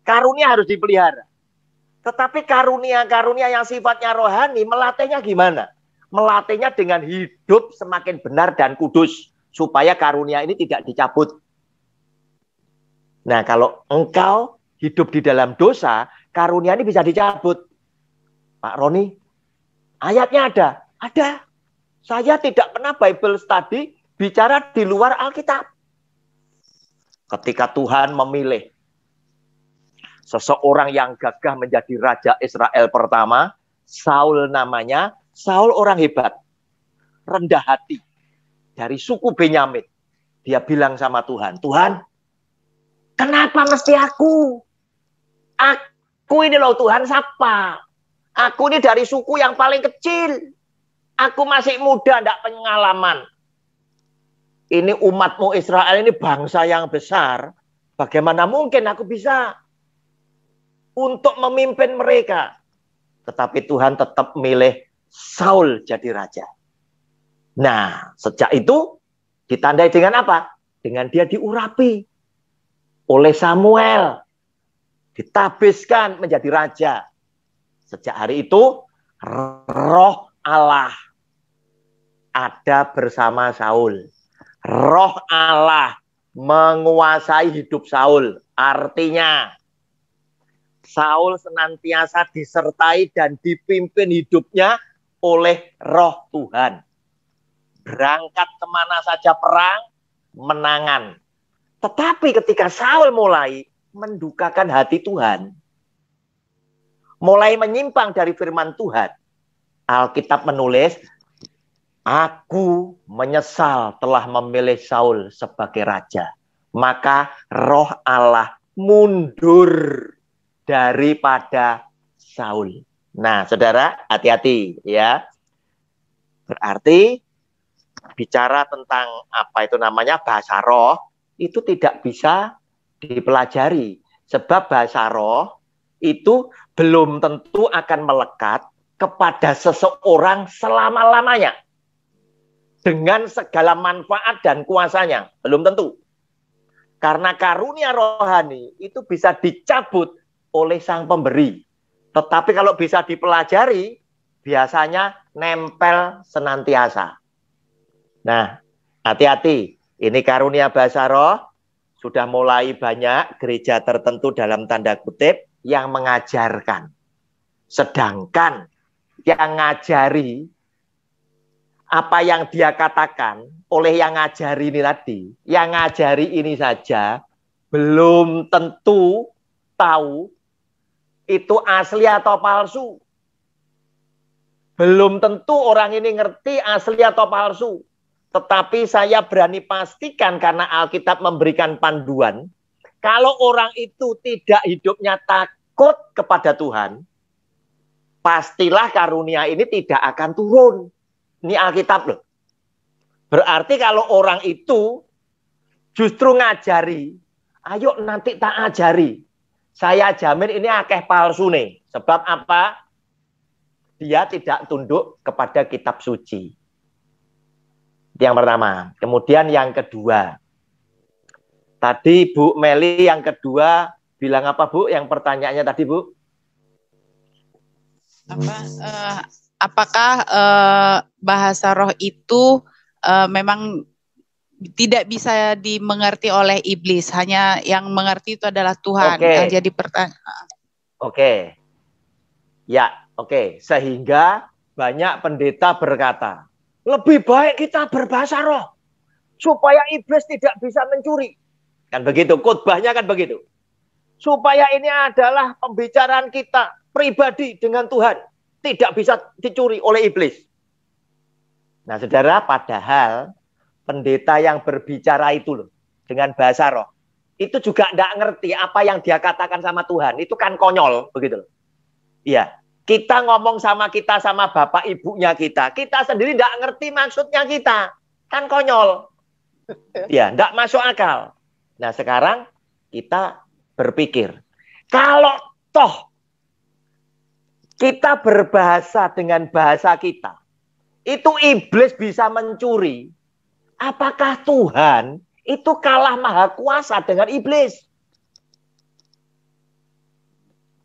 Karunia harus dipelihara. Tetapi karunia-karunia yang sifatnya rohani, melatihnya gimana? Melatihnya dengan hidup semakin benar dan kudus. Supaya karunia ini tidak dicabut. Nah kalau engkau hidup di dalam dosa, karunia ini bisa dicabut. Pak Roni, ayatnya ada? Ada. Saya tidak pernah Bible study bicara di luar Alkitab. Ketika Tuhan memilih seseorang yang gagah menjadi Raja Israel pertama, Saul namanya, Saul orang hebat, rendah hati, dari suku Benyamin. Dia bilang sama Tuhan, Tuhan, kenapa mesti aku? Aku ini loh Tuhan, siapa? Aku ini dari suku yang paling kecil. Aku masih muda, tidak pengalaman. Ini umatmu Israel, ini bangsa yang besar. Bagaimana mungkin aku bisa untuk memimpin mereka? Tetapi Tuhan tetap milih Saul jadi raja. Nah, sejak itu ditandai dengan apa? Dengan dia diurapi oleh Samuel. Ditabiskan menjadi raja. Sejak hari itu, roh Allah ada bersama Saul. Roh Allah menguasai hidup Saul. Artinya Saul senantiasa disertai dan dipimpin hidupnya oleh Roh Tuhan. Berangkat kemana saja perang, menangan. Tetapi ketika Saul mulai mendukakan hati Tuhan, mulai menyimpang dari firman Tuhan, Alkitab menulis, aku menyesal telah memilih Saul sebagai raja. Maka Roh Allah mundur daripada Saul. Nah, saudara, hati-hati ya. Berarti bicara tentang apa itu namanya bahasa roh, itu tidak bisa dipelajari. Sebab bahasa roh itu belum tentu akan melekat kepada seseorang selama-lamanya. Dengan segala manfaat dan kuasanya. Belum tentu. Karena karunia rohani itu bisa dicabut oleh sang pemberi. Tetapi kalau bisa dipelajari, biasanya nempel senantiasa. Nah, hati-hati. Ini karunia bahasa roh. Sudah mulai banyak gereja tertentu dalam tanda kutip yang mengajarkan. Sedangkan yang ngajari, apa yang dia katakan oleh yang ngajari ini tadi, yang ngajari ini saja, belum tentu tahu itu asli atau palsu. Belum tentu orang ini ngerti asli atau palsu. Tetapi saya berani pastikan karena Alkitab memberikan panduan, kalau orang itu tidak hidupnya takut kepada Tuhan, pastilah karunia ini tidak akan turun. Ini Alkitab loh. Berarti kalau orang itu justru ngajari, ayo nanti tak ajari. Saya jamin ini akeh palsu nih. Sebab apa? Dia tidak tunduk kepada kitab suci. Itu yang pertama. Kemudian yang kedua. Tadi Bu Meli yang kedua bilang apa Bu? Yang pertanyaannya tadi Bu? Apakah bahasa roh itu memang tidak bisa dimengerti oleh iblis, hanya yang mengerti itu adalah Tuhan. Yang jadi pertanyaan. Oke. Sehingga banyak pendeta berkata, lebih baik kita berbahasa roh supaya iblis tidak bisa mencuri. Kan begitu, khotbahnya kan begitu. Supaya ini adalah pembicaraan kita pribadi dengan Tuhan, tidak bisa dicuri oleh iblis. Nah, saudara, padahal pendeta yang berbicara itu loh, dengan bahasa roh, itu juga tidak ngerti apa yang dia katakan sama Tuhan. Itu kan konyol, begitu loh. Iya, kita ngomong sama bapak ibunya kita sendiri tidak ngerti maksudnya kita. Kan konyol. Iya, tidak masuk akal. Nah, sekarang kita berpikir, kalau toh kita berbahasa dengan bahasa kita, itu iblis bisa mencuri. Apakah Tuhan itu kalah maha kuasa dengan iblis?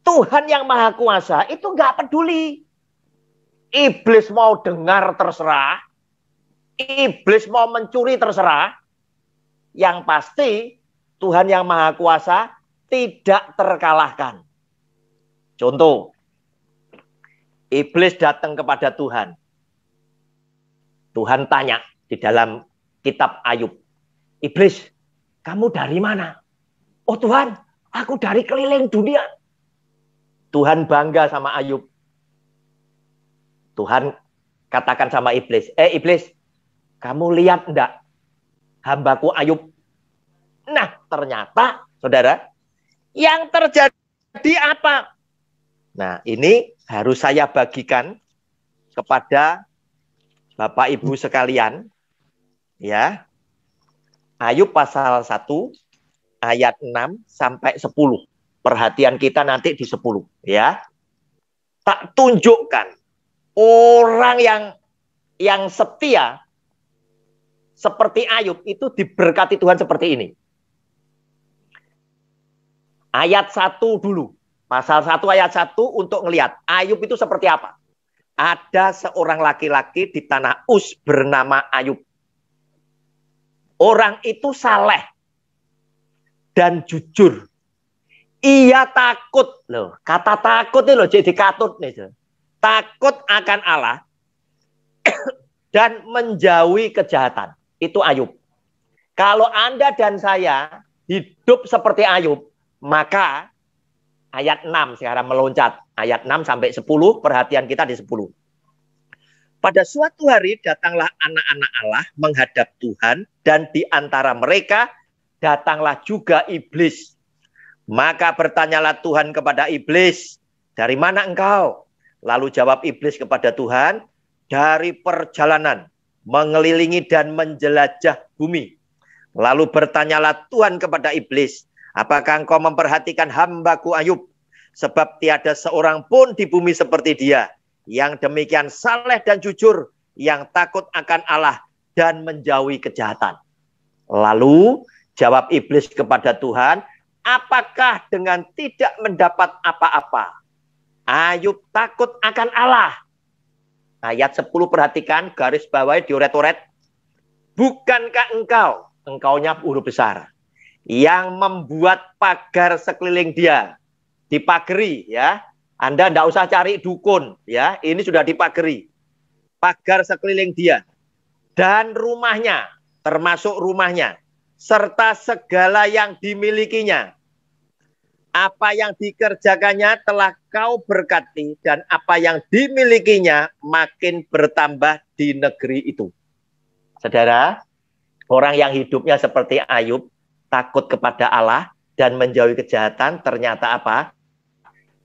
Tuhan yang maha kuasa itu nggak peduli. Iblis mau dengar terserah. Iblis mau mencuri terserah. Yang pasti Tuhan yang maha kuasa tidak terkalahkan. Contoh. Iblis datang kepada Tuhan. Tuhan tanya di dalam kitab Ayub. Iblis, kamu dari mana? Oh Tuhan, aku dari keliling dunia. Tuhan bangga sama Ayub. Tuhan katakan sama iblis, iblis, kamu lihat enggak hambaku Ayub? Nah, ternyata, saudara, yang terjadi apa? Nah, ini harus saya bagikan kepada Bapak Ibu sekalian. Ya. Ayub pasal 1 ayat 6 sampai 10. Perhatian kita nanti di 10, ya. Tak tunjukkan orang yang setia seperti Ayub itu diberkati Tuhan seperti ini. Ayat 1 dulu. Pasal 1 ayat 1 untuk ngelihat Ayub itu seperti apa. Ada seorang laki-laki di tanah Uz bernama Ayub. Orang itu saleh, dan jujur. Ia takut loh. Kata takut itu loh jadi katut nih. Takut akan Allah dan menjauhi kejahatan. Itu Ayub. Kalau Anda dan saya hidup seperti Ayub, maka ayat 6 sekarang meloncat. Ayat 6 sampai 10, perhatian kita di 10. Pada suatu hari datanglah anak-anak Allah menghadap Tuhan, dan di antara mereka datanglah juga iblis. Maka bertanyalah Tuhan kepada iblis, dari mana engkau? Lalu jawab iblis kepada Tuhan, dari perjalanan mengelilingi dan menjelajah bumi. Lalu bertanyalah Tuhan kepada iblis, apakah engkau memperhatikan hambaku Ayub? Sebab tiada seorang pun di bumi seperti dia, yang demikian saleh dan jujur, yang takut akan Allah dan menjauhi kejahatan. Lalu jawab iblis kepada Tuhan, apakah dengan tidak mendapat apa-apa Ayub takut akan Allah? Ayat 10 perhatikan, garis bawahi dioret-oret. Bukankah engkaunya huruf besar, yang membuat pagar sekeliling dia, dipagari ya. Anda tidak usah cari dukun ya, ini sudah dipagari. Pagar sekeliling dia dan rumahnya, termasuk rumahnya, serta segala yang dimilikinya. Apa yang dikerjakannya telah kau berkati, dan apa yang dimilikinya makin bertambah di negeri itu. Saudara, orang yang hidupnya seperti Ayub, takut kepada Allah dan menjauhi kejahatan, ternyata apa?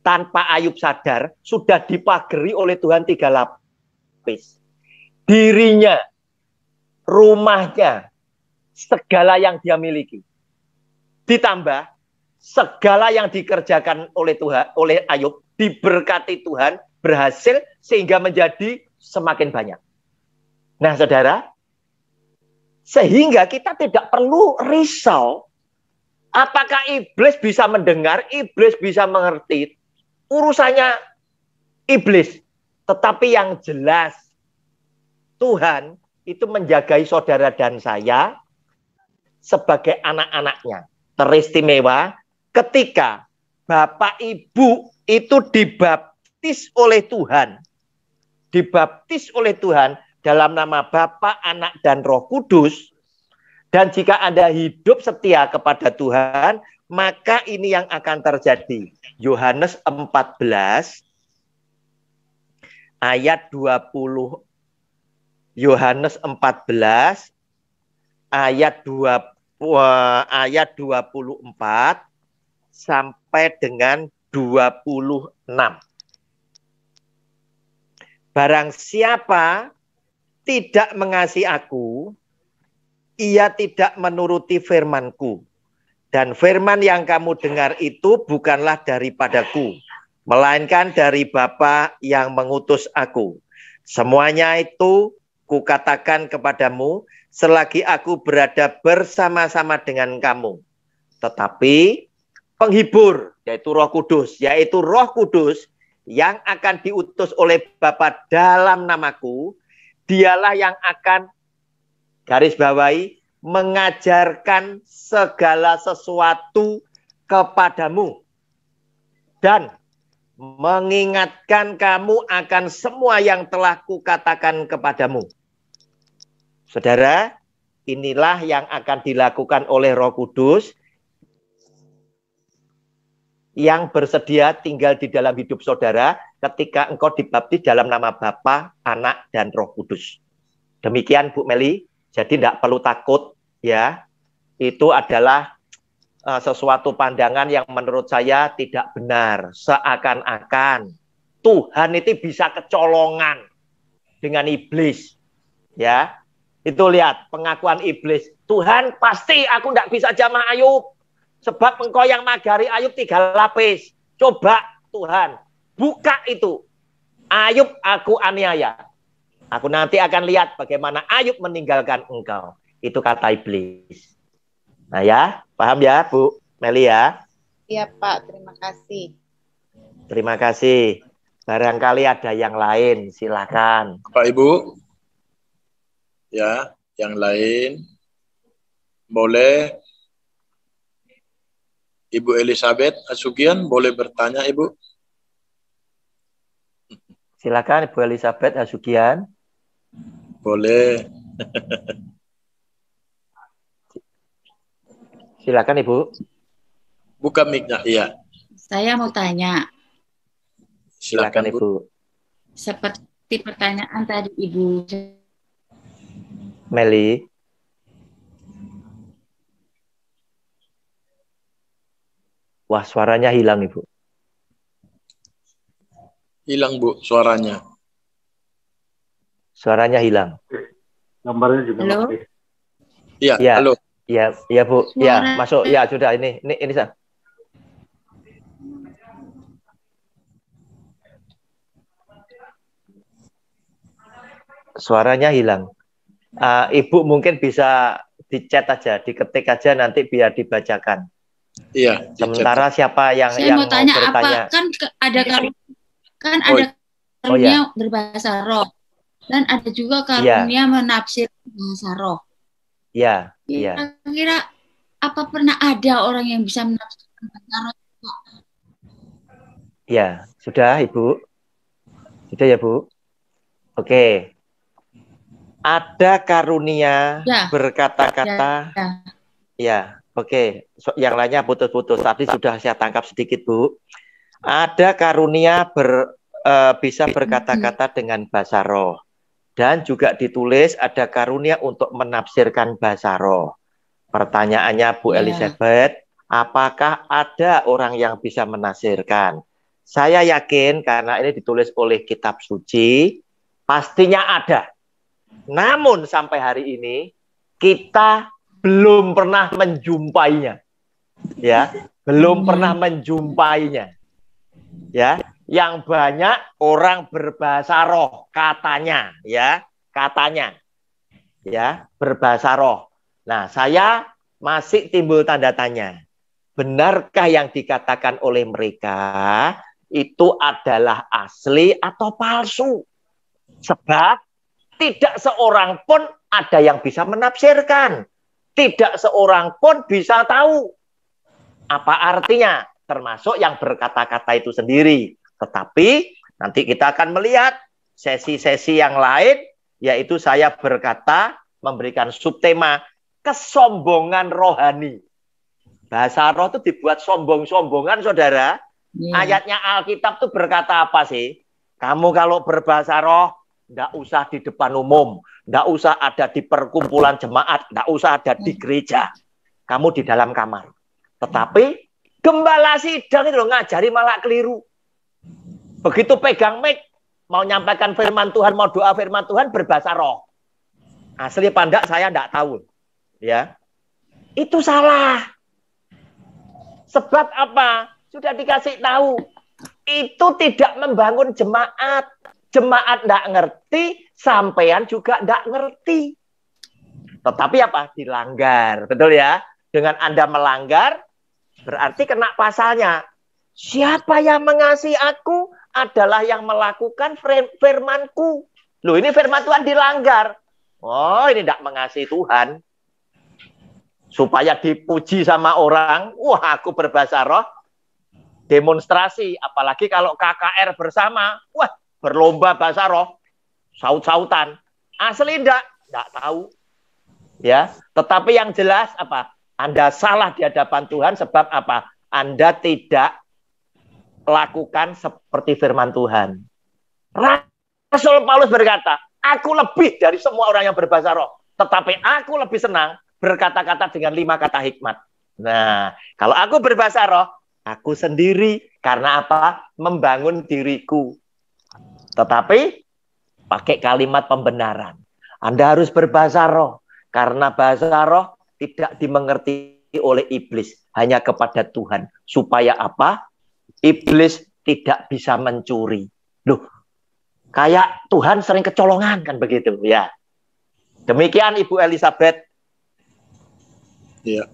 Tanpa Ayub sadar, sudah dipagari oleh Tuhan 3 lapis. Dirinya, rumahnya, segala yang dia miliki. Ditambah, segala yang dikerjakan oleh Tuhan, oleh Ayub, diberkati Tuhan, berhasil, sehingga menjadi semakin banyak. Nah, saudara, sehingga kita tidak perlu risau, apakah iblis bisa mendengar, iblis bisa mengerti, urusannya iblis. Tetapi yang jelas, Tuhan itu menjagai saudara dan saya sebagai anak-anaknya. Teristimewa ketika Bapak Ibu itu dibaptis oleh Tuhan. Dibaptis oleh Tuhan dalam nama Bapa, Anak, dan Roh Kudus. Dan jika Anda hidup setia kepada Tuhan, maka ini yang akan terjadi. Yohanes 14 ayat 20. Yohanes 14 ayat 24 sampai dengan 26. Barang siapa tidak mengasihi aku, ia tidak menuruti firman-Ku. Dan firman yang kamu dengar itu bukanlah daripadaku, melainkan dari Bapa yang mengutus aku. Semuanya itu kukatakan kepadamu selagi aku berada bersama-sama dengan kamu. Tetapi penghibur, yaitu Roh Kudus, yang akan diutus oleh Bapa dalam namaku, dialah yang akan, garis bawahi, mengajarkan segala sesuatu kepadamu dan mengingatkan kamu akan semua yang telah kukatakan kepadamu. Saudara, inilah yang akan dilakukan oleh Roh Kudus yang bersedia tinggal di dalam hidup saudara ketika engkau dibaptis dalam nama Bapa, Anak, dan Roh Kudus. Demikian Bu Meli, jadi tidak perlu takut ya. Itu adalah sesuatu pandangan yang menurut saya tidak benar. Seakan-akan Tuhan itu bisa kecolongan dengan iblis. Ya, itu lihat pengakuan iblis. Tuhan, pasti aku tidak bisa jamah Ayub. Sebab engkau yang magari Ayub 3 lapis. Coba Tuhan, buka itu. Ayub aku aniaya. Aku nanti akan lihat bagaimana Ayub meninggalkan engkau. Itu kata iblis. Nah ya, paham ya Bu Meli ya? Iya Pak, terima kasih. Terima kasih. Barangkali ada yang lain, silakan. Pak Ibu, ya, yang lain boleh. Ibu Elizabeth Asugian, boleh bertanya, Ibu? Silakan Ibu Elizabeth Asugian. Boleh. Silakan Ibu. Buka mic-nya, iya. Saya mau tanya. Silakan Ibu. Seperti pertanyaan tadi Ibu Meli. Wah, suaranya hilang, Ibu. Hilang, Bu, suaranya. Suaranya hilang. Gambarnya juga. Halo? Iya, Ya, halo. ya Bu. Ya, masuk. Ya, sudah ini Sa. Suaranya hilang. Ibu mungkin bisa di chat aja, diketik aja nanti biar dibacakan. Iya. Sementara siapa yang saya mau tanya bertanya? apa? Kan ada karunia berbahasa roh dan ada juga karunia menafsir bahasa roh. Iya. Kira-kira apa pernah ada orang yang bisa menafsirkan bahasa roh? Ya, sudah Ibu. Sudah ya Bu. Oke. Ada karunia berkata-kata. Ya, oke. Yang lainnya putus-putus. Tadi sudah saya tangkap sedikit, Bu. Ada karunia bisa berkata-kata dengan bahasa roh. Dan juga ditulis ada karunia untuk menafsirkan bahasa roh. Pertanyaannya Bu Elizabeth, apakah ada orang yang bisa menafsirkan? Saya yakin karena ini ditulis oleh kitab suci, pastinya ada. Namun sampai hari ini kita belum pernah menjumpainya. Ya, belum pernah menjumpainya. Ya, yang banyak orang berbahasa roh katanya, ya, katanya. Ya, berbahasa roh. Nah, saya masih timbul tanda tanya. Benarkah yang dikatakan oleh mereka itu adalah asli atau palsu? Sebab tidak seorang pun ada yang bisa menafsirkan. Tidak seorang pun bisa tahu apa artinya, termasuk yang berkata-kata itu sendiri. Tetapi nanti kita akan melihat sesi-sesi yang lain, yaitu saya berkata, memberikan subtema kesombongan rohani. Bahasa roh itu dibuat sombong-sombongan, saudara. Ayatnya Alkitab itu berkata apa sih? Kamu kalau berbahasa roh, tidak usah di depan umum, tidak usah ada di perkumpulan jemaat, tidak usah ada di gereja. Kamu di dalam kamar. Tetapi gembala sidang itu ngajari malah keliru. Begitu pegang mic, mau nyampaikan firman Tuhan, mau doa firman Tuhan berbahasa roh. Asli pandak saya tidak tahu. Ya, itu salah. Sebab apa? Sudah dikasih tahu. Itu tidak membangun jemaat. Jemaat tidak ngerti, sampean juga tidak ngerti. Tetapi apa? Dilanggar. Betul ya? Dengan Anda melanggar, berarti kena pasalnya. Siapa yang mengasihi aku adalah yang melakukan firmanku. Loh, ini firman Tuhan dilanggar. Oh, ini tidak mengasihi Tuhan. Supaya dipuji sama orang, wah aku berbahasa roh, demonstrasi. Apalagi kalau KKR bersama, wah berlomba bahasa roh, saut-sautan. Asli enggak tahu. Ya, tetapi yang jelas apa? Anda salah di hadapan Tuhan sebab apa? Anda tidak lakukan seperti firman Tuhan. Rasul Paulus berkata, aku lebih dari semua orang yang berbahasa roh, tetapi aku lebih senang berkata-kata dengan 5 kata hikmat. Nah, kalau aku berbahasa roh, aku sendiri. Karena apa? Membangun diriku. Tetapi pakai kalimat pembenaran. Anda harus berbahasa roh. Karena bahasa roh tidak dimengerti oleh iblis. Hanya kepada Tuhan. Supaya apa? Iblis tidak bisa mencuri. Loh, kayak Tuhan sering kecolongan kan begitu ya. Demikian Ibu Elizabeth. Ya.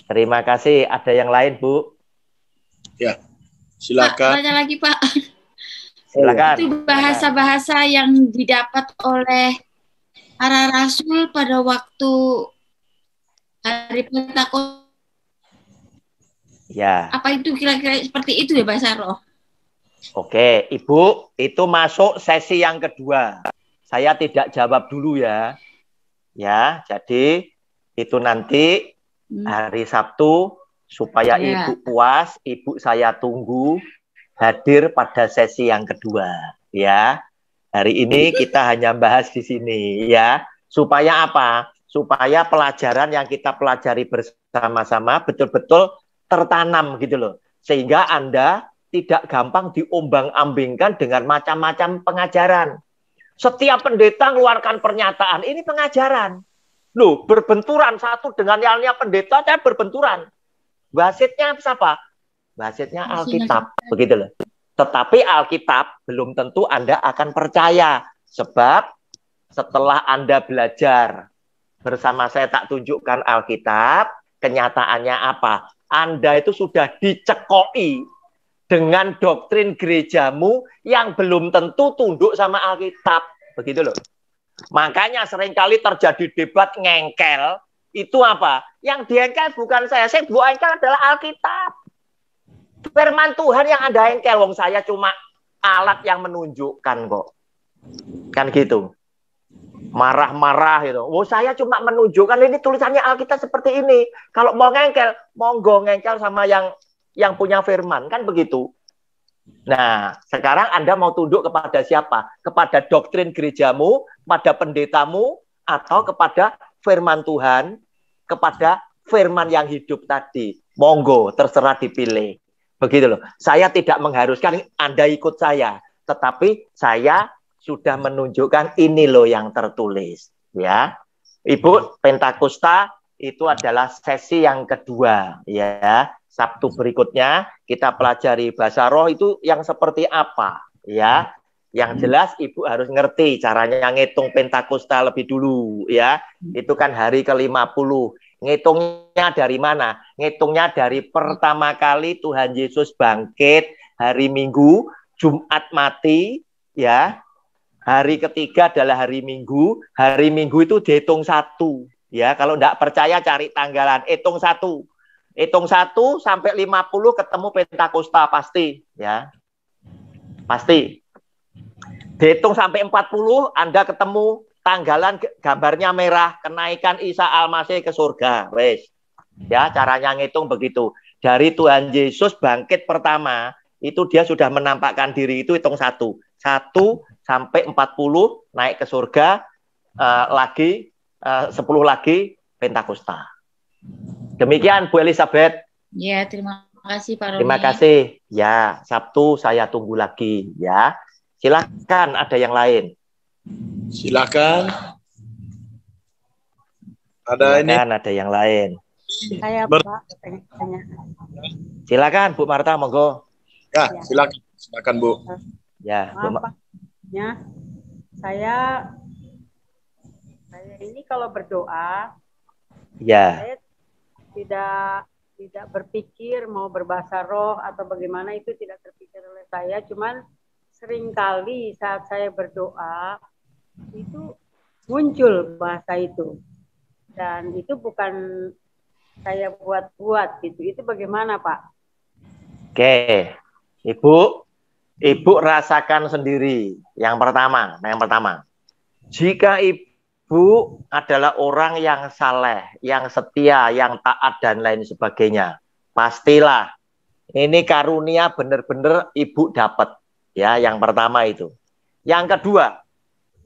Terima kasih. Ada yang lain, Bu? Ya. Silakan. Pak, tanya lagi, Pak. Silakan. Itu bahasa-bahasa yang didapat oleh para rasul pada waktu hari Pentakosta Ya. Apa itu kira-kira seperti itu ya bahasa roh? Oke, Ibu, itu masuk sesi yang kedua. Saya tidak jawab dulu ya. Ya, jadi itu nanti hari Sabtu supaya Ibu puas, Ibu saya tunggu hadir pada sesi yang kedua. Ya, hari ini kita hanya bahas di sini ya. Supaya apa? Supaya pelajaran yang kita pelajari bersama-sama betul-betul tertanam gitu loh. Sehingga Anda tidak gampang diombang-ambingkan dengan macam-macam pengajaran. Setiap pendeta mengeluarkan pernyataan, ini pengajaran. Loh, berbenturan satu dengan yang pendeta, saya berbenturan. Wasitnya siapa? Wasitnya Alkitab, begitu loh. Tetapi Alkitab belum tentu Anda akan percaya. Sebab setelah Anda belajar bersama saya tak tunjukkan Alkitab, kenyataannya apa? Anda itu sudah dicekoi dengan doktrin gerejamu yang belum tentu tunduk sama Alkitab. Begitu loh. Makanya seringkali terjadi debat ngengkel. Itu apa? Yang diengkel bukan saya buat engkel adalah Alkitab. Firman Tuhan yang Anda engkel. Wong saya cuma alat yang menunjukkan kok. Kan gitu. Marah-marah gitu. Oh, saya cuma menunjukkan ini tulisannya Alkitab seperti ini. Kalau mau ngengkel, monggo ngengkel sama yang punya firman, kan begitu. Nah, sekarang Anda mau tunduk kepada siapa? Kepada doktrin gerejamu, pada pendetamu, atau kepada firman Tuhan, kepada firman yang hidup tadi. Monggo, terserah dipilih. Begitu loh. Saya tidak mengharuskan Anda ikut saya, tetapi saya sudah menunjukkan ini loh yang tertulis. Ya, Ibu, Pentakosta itu adalah sesi yang kedua, ya. Sabtu berikutnya kita pelajari bahasa roh itu yang seperti apa, ya. Yang jelas Ibu harus ngerti caranya ngitung Pentakosta lebih dulu, ya. Itu kan hari ke-50. Ngitungnya dari mana? Ngitungnya dari pertama kali Tuhan Yesus bangkit, hari Minggu, Jumat mati, ya. Hari ketiga adalah hari Minggu. Hari Minggu itu dihitung 1. Ya, kalau enggak percaya cari tanggalan, hitung 1. Hitung 1 sampai 50 ketemu Pentakosta pasti, ya. Pasti. Dihitung sampai 40 Anda ketemu tanggalan gambarnya merah, kenaikan Isa Al-Masih ke surga. Wes. Ya, caranya ngitung begitu. Dari Tuhan Yesus bangkit pertama, itu dia sudah menampakkan diri, itu hitung 1. 1 sampai 40 naik ke surga, lagi 10 lagi Pentakosta. Demikian Bu Elizabeth. Ya, terima kasih Pak Roni. Terima kasih. Ya, Sabtu saya tunggu lagi ya. Silakan, ada yang lain. Silakan. Ada yang lain. Saya Pak, tanya. Silakan Bu Marta, monggo. Ya, silakan Bu. Ya, Maaf, Pak. Saya ini kalau berdoa, ya. saya tidak berpikir mau berbahasa roh atau bagaimana, itu tidak terpikir oleh saya. Cuman seringkali saat saya berdoa itu muncul bahasa itu, dan itu bukan saya buat-buat gitu. Itu bagaimana Pak? Oke, Ibu rasakan sendiri. Yang pertama, jika Ibu adalah orang yang saleh, yang setia, yang taat dan lain sebagainya, pastilah ini karunia benar-benar Ibu dapat. Ya, yang pertama itu. Yang kedua,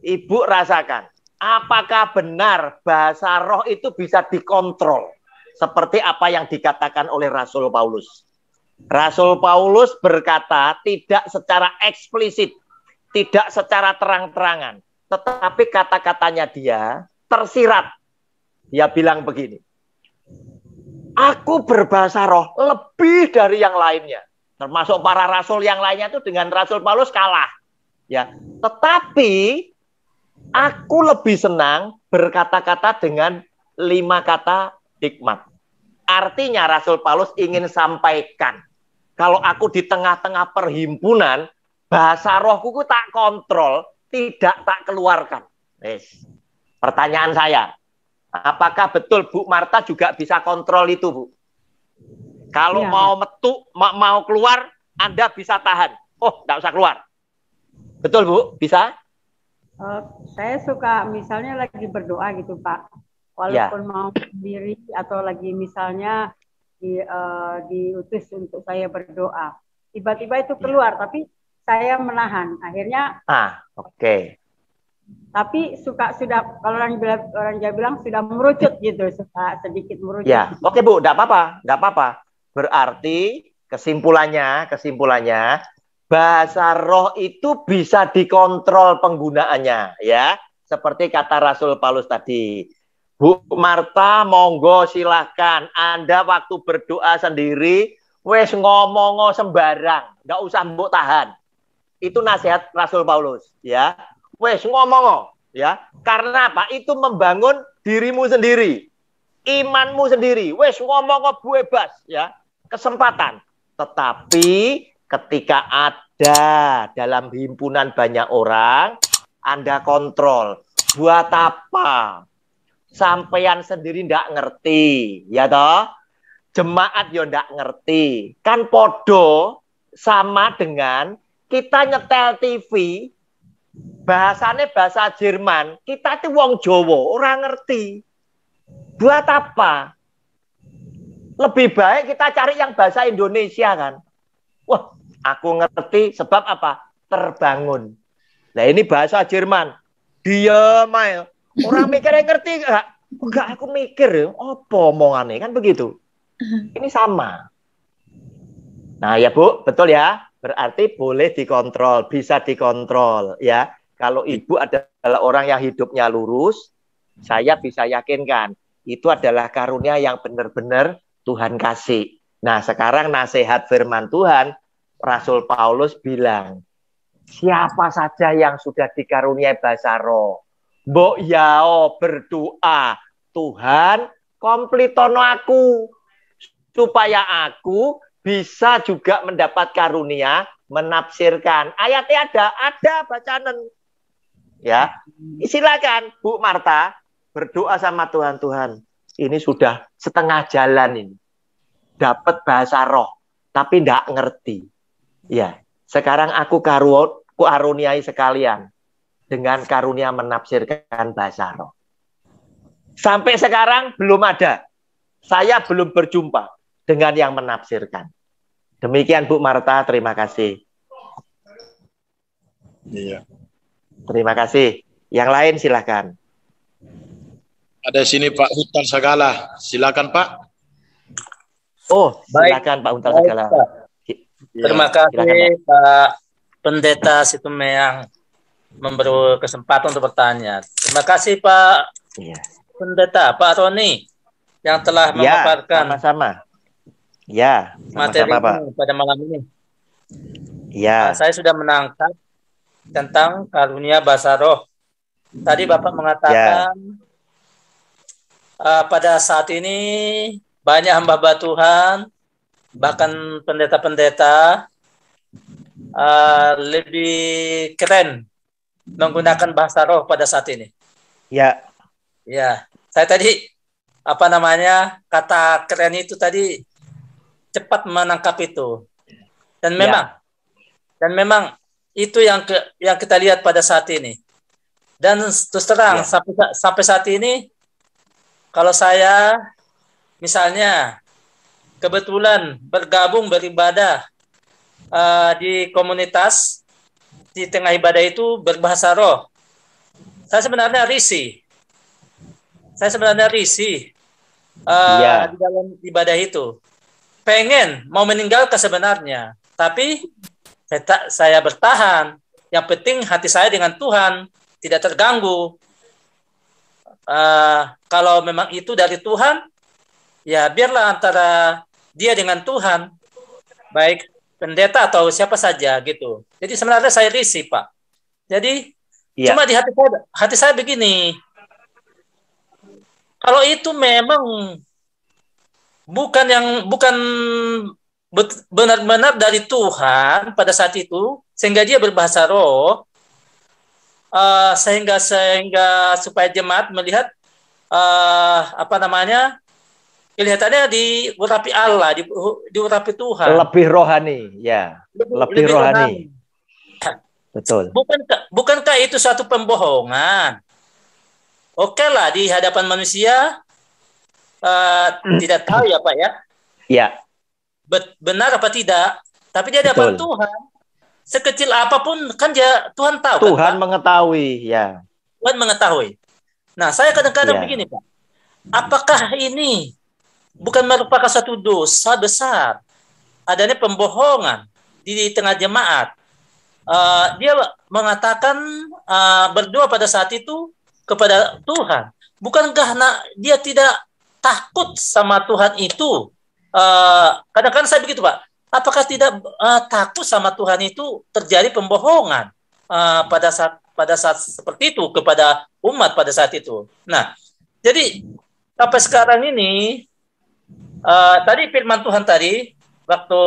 Ibu rasakan, apakah benar bahasa roh itu bisa dikontrol seperti apa yang dikatakan oleh Rasul Paulus? Rasul Paulus berkata tidak secara eksplisit, tidak secara terang-terangan, tetapi kata-katanya dia tersirat. Dia bilang begini, aku berbahasa roh lebih dari yang lainnya. Termasuk para rasul yang lainnya itu dengan Rasul Paulus kalah. Ya, tetapi aku lebih senang berkata-kata dengan 5 kata hikmat. Artinya Rasul Paulus ingin sampaikan, kalau aku di tengah-tengah perhimpunan, bahasa rohku tak kontrol, tidak tak keluarkan. Pertanyaan saya, apakah betul Bu Marta juga bisa kontrol itu, Bu? Kalau mau metu, mau keluar, Anda bisa tahan. Oh, nggak usah keluar. Betul, Bu? Bisa? Saya suka misalnya lagi berdoa gitu, Pak. Walaupun mau sendiri atau lagi misalnya diutus untuk saya berdoa. Tiba-tiba itu keluar, tapi saya menahan. Akhirnya oke. Tapi sudah kalau orang Jawa bilang sudah merucut gitu, suka sedikit merucut. Ya, oke Bu, enggak apa-apa. Berarti kesimpulannya bahasa roh itu bisa dikontrol penggunaannya, ya. Seperti kata Rasul Paulus tadi. Bu Marta, monggo silahkan. Anda waktu berdoa sendiri, wes ngomong sembarang, nggak usah mbok tahan. Itu nasihat Rasul Paulus, ya. Wes ngomong, ya. Karena apa? Itu membangun dirimu sendiri, imanmu sendiri. Wes ngomong bebas, ya. Kesempatan. Tetapi ketika ada dalam himpunan banyak orang, Anda kontrol. Buat apa? Sampean sendiri ndak ngerti, ya toh? Jemaat yo ndak ngerti. Kan podo sama dengan kita nyetel TV, bahasanya bahasa Jerman, kita itu wong Jawa, orang ngerti. Buat apa? Lebih baik kita cari yang bahasa Indonesia kan. Wah, aku ngerti sebab apa? Terbangun. Nah ini bahasa Jerman. Diam aja. Orang mikirnya ngerti enggak? Enggak, aku mikir ya. Apa omongannya? Kan begitu. Ini sama. Nah ya Bu, betul ya. Berarti boleh dikontrol, bisa dikontrol ya. Kalau ibu adalah orang yang hidupnya lurus, saya bisa yakinkan itu adalah karunia yang benar-benar Tuhan kasih. Nah, sekarang nasihat firman Tuhan, Rasul Paulus bilang, siapa saja yang sudah dikaruniai bahasa roh, mbok yao berdoa, Tuhan komplitono aku, supaya aku bisa juga mendapat karunia menafsirkan. Ayatnya ada bacaan. Ya, silakan Bu Marta berdoa sama Tuhan. Tuhan, ini sudah setengah jalan ini. Dapat bahasa roh, tapi tidak ngerti. Ya, sekarang aku karuniai sekalian dengan karunia menafsirkan bahasa roh. Sampai sekarang belum ada. Saya belum berjumpa dengan yang menafsirkan. Demikian Bu Marta, terima kasih. Iya. Terima kasih. Yang lain silakan. Ada sini Pak Hutan Sagala. Silakan Pak. Oh, silakan Pak Hutan Sagala. Terima kasih silakan, Pak Pendeta Situmeyang memberi kesempatan untuk bertanya. Terima kasih Pak Pendeta, Pak Roni yang telah memaparkan sama-sama. Ya, materi Pak. Pada malam ini. Ya. Saya sudah menangkap tentang karunia bahasa roh. Tadi Bapak mengatakan pada saat ini banyak hamba Tuhan, bahkan pendeta-pendeta lebih keren menggunakan bahasa roh pada saat ini. Ya. Ya, saya tadi kata keren itu tadi cepat menangkap itu. Dan memang itu yang kita lihat pada saat ini. Dan terus terang sampai saat ini, kalau saya misalnya kebetulan bergabung beribadah di komunitas, di tengah ibadah itu berbahasa roh, saya sebenarnya risih. Di dalam ibadah itu. Pengen mau meninggalkan sebenarnya, tapi saya bertahan. Yang penting hati saya dengan Tuhan tidak terganggu. Kalau memang itu dari Tuhan, ya biarlah antara dia dengan Tuhan, baik pendeta atau siapa saja gitu. Jadi sebenarnya saya risih Pak. Jadi cuma di hati saya begini. Kalau itu memang bukan benar-benar dari Tuhan pada saat itu, sehingga dia berbahasa roh, sehingga supaya jemaat melihat kelihatannya diurapi Allah, diurapi Tuhan. Lebih rohani, ya. Lebih rohani. Betul. Bukankah itu suatu pembohongan? Oke lah, di hadapan manusia tidak tahu ya Pak ya. Ya. Benar apa tidak? Tapi di hadapan Tuhan, sekecil apapun kan Tuhan tahu. Tuhan kan, mengetahui, ya. Tuhan mengetahui. Nah, saya kadang-kadang begini Pak. Apakah ini bukan merupakan suatu dosa besar? Adanya pembohongan di tengah jemaat. Dia mengatakan berdoa pada saat itu kepada Tuhan. Bukankah dia tidak takut sama Tuhan itu? Kadang-kadang saya begitu Pak. Apakah tidak takut sama Tuhan itu terjadi pembohongan pada saat seperti itu kepada umat pada saat itu? Nah, jadi sampai sekarang ini tadi firman Tuhan tadi waktu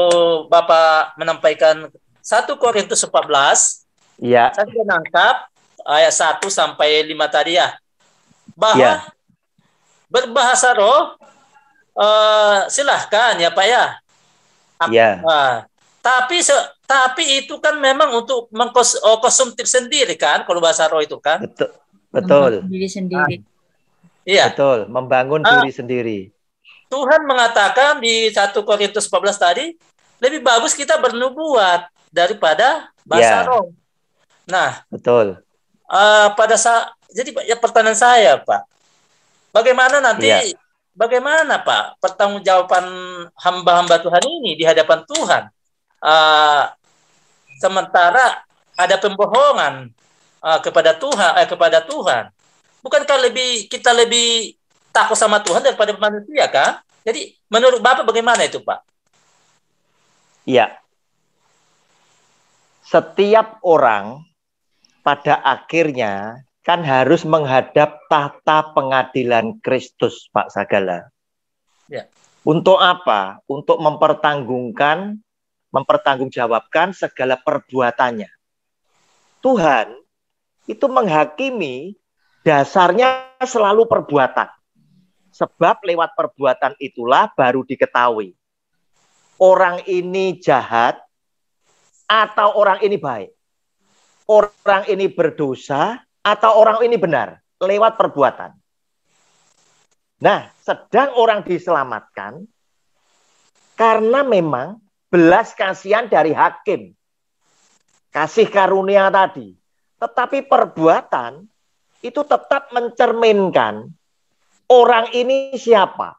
Bapak menampaikan 1 Korintus 14, saya sudah nangkap ayat 1 sampai 5 tadi ya, bahwa berbahasa roh silahkan ya Pak ya. Tapi itu kan memang untuk mengkonsumtif sendiri kan, kalau bahasa roh itu kan. Betul. Diri sendiri. Iya. Betul, membangun diri sendiri. Tuhan mengatakan di 1 Korintus 14 tadi, lebih bagus kita bernubuat daripada bahasa roh. Nah, betul. Pada saat jadi ya pertanyaan saya, Pak, bagaimana nanti bagaimana Pak pertanggungjawaban hamba-hamba Tuhan ini di hadapan Tuhan? Sementara ada pembohongan kepada Tuhan. Bukankah kita lebih takut sama Tuhan daripada manusia kan? Jadi menurut Bapak bagaimana itu Pak? Iya. Setiap orang pada akhirnya kan harus menghadap tahta pengadilan Kristus, Pak Sagala. Ya. Untuk apa? Untuk mempertanggungjawabkan segala perbuatannya. Tuhan itu menghakimi dasarnya selalu perbuatan. Sebab lewat perbuatan itulah baru diketahui orang ini jahat atau orang ini baik. Orang ini berdosa atau orang ini benar lewat perbuatan. Nah, sedang orang diselamatkan karena memang belas kasihan dari hakim. Kasih karunia tadi. Tetapi perbuatan itu tetap mencerminkan orang ini siapa.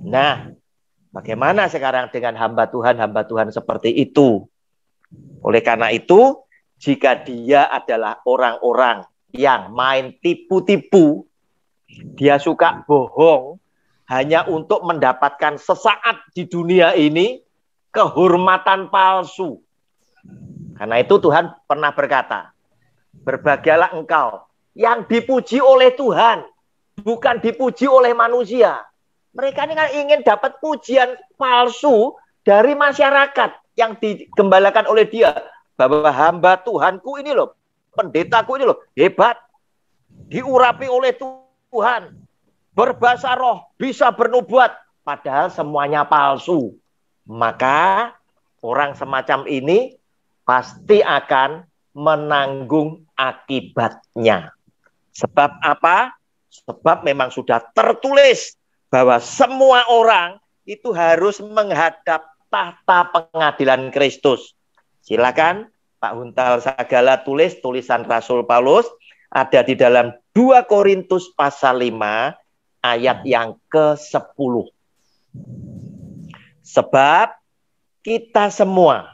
Nah, bagaimana sekarang dengan hamba Tuhan seperti itu? Oleh karena itu, jika dia adalah orang-orang yang main tipu-tipu, dia suka bohong hanya untuk mendapatkan sesaat di dunia ini kehormatan palsu. Karena itu Tuhan pernah berkata, berbahagialah engkau yang dipuji oleh Tuhan, bukan dipuji oleh manusia. Mereka ini kan ingin dapat pujian palsu dari masyarakat yang digembalakan oleh dia. Bahwa hamba Tuhanku ini loh, pendetaku ini loh, hebat. Diurapi oleh Tuhan. Berbahasa roh, bisa bernubuat. Padahal semuanya palsu. Maka orang semacam ini pasti akan menanggung akibatnya. Sebab apa? Sebab memang sudah tertulis bahwa semua orang itu harus menghadap tahta pengadilan Kristus. Silakan Pak Huntal Sagala tulis tulisan Rasul Paulus ada di dalam 2 Korintus pasal 5 ayat yang ke-10. Sebab kita semua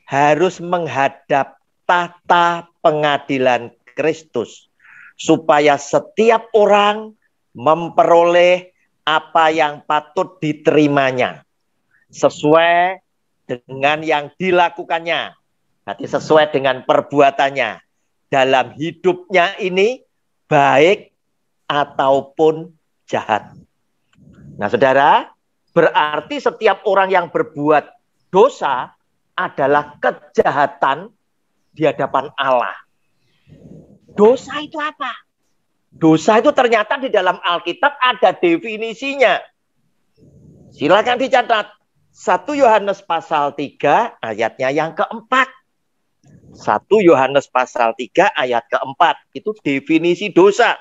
harus menghadap tahta pengadilan Kristus supaya setiap orang memperoleh apa yang patut diterimanya sesuai dengan yang dilakukannya. Berarti sesuai dengan perbuatannya dalam hidupnya ini baik ataupun jahat. Nah, saudara, berarti setiap orang yang berbuat dosa adalah kejahatan di hadapan Allah. Dosa itu apa? Dosa itu ternyata di dalam Alkitab ada definisinya. Silakan dicatat. 1 Yohanes pasal 3 ayatnya yang keempat. 1 Yohanes pasal 3 ayat keempat. Itu definisi dosa.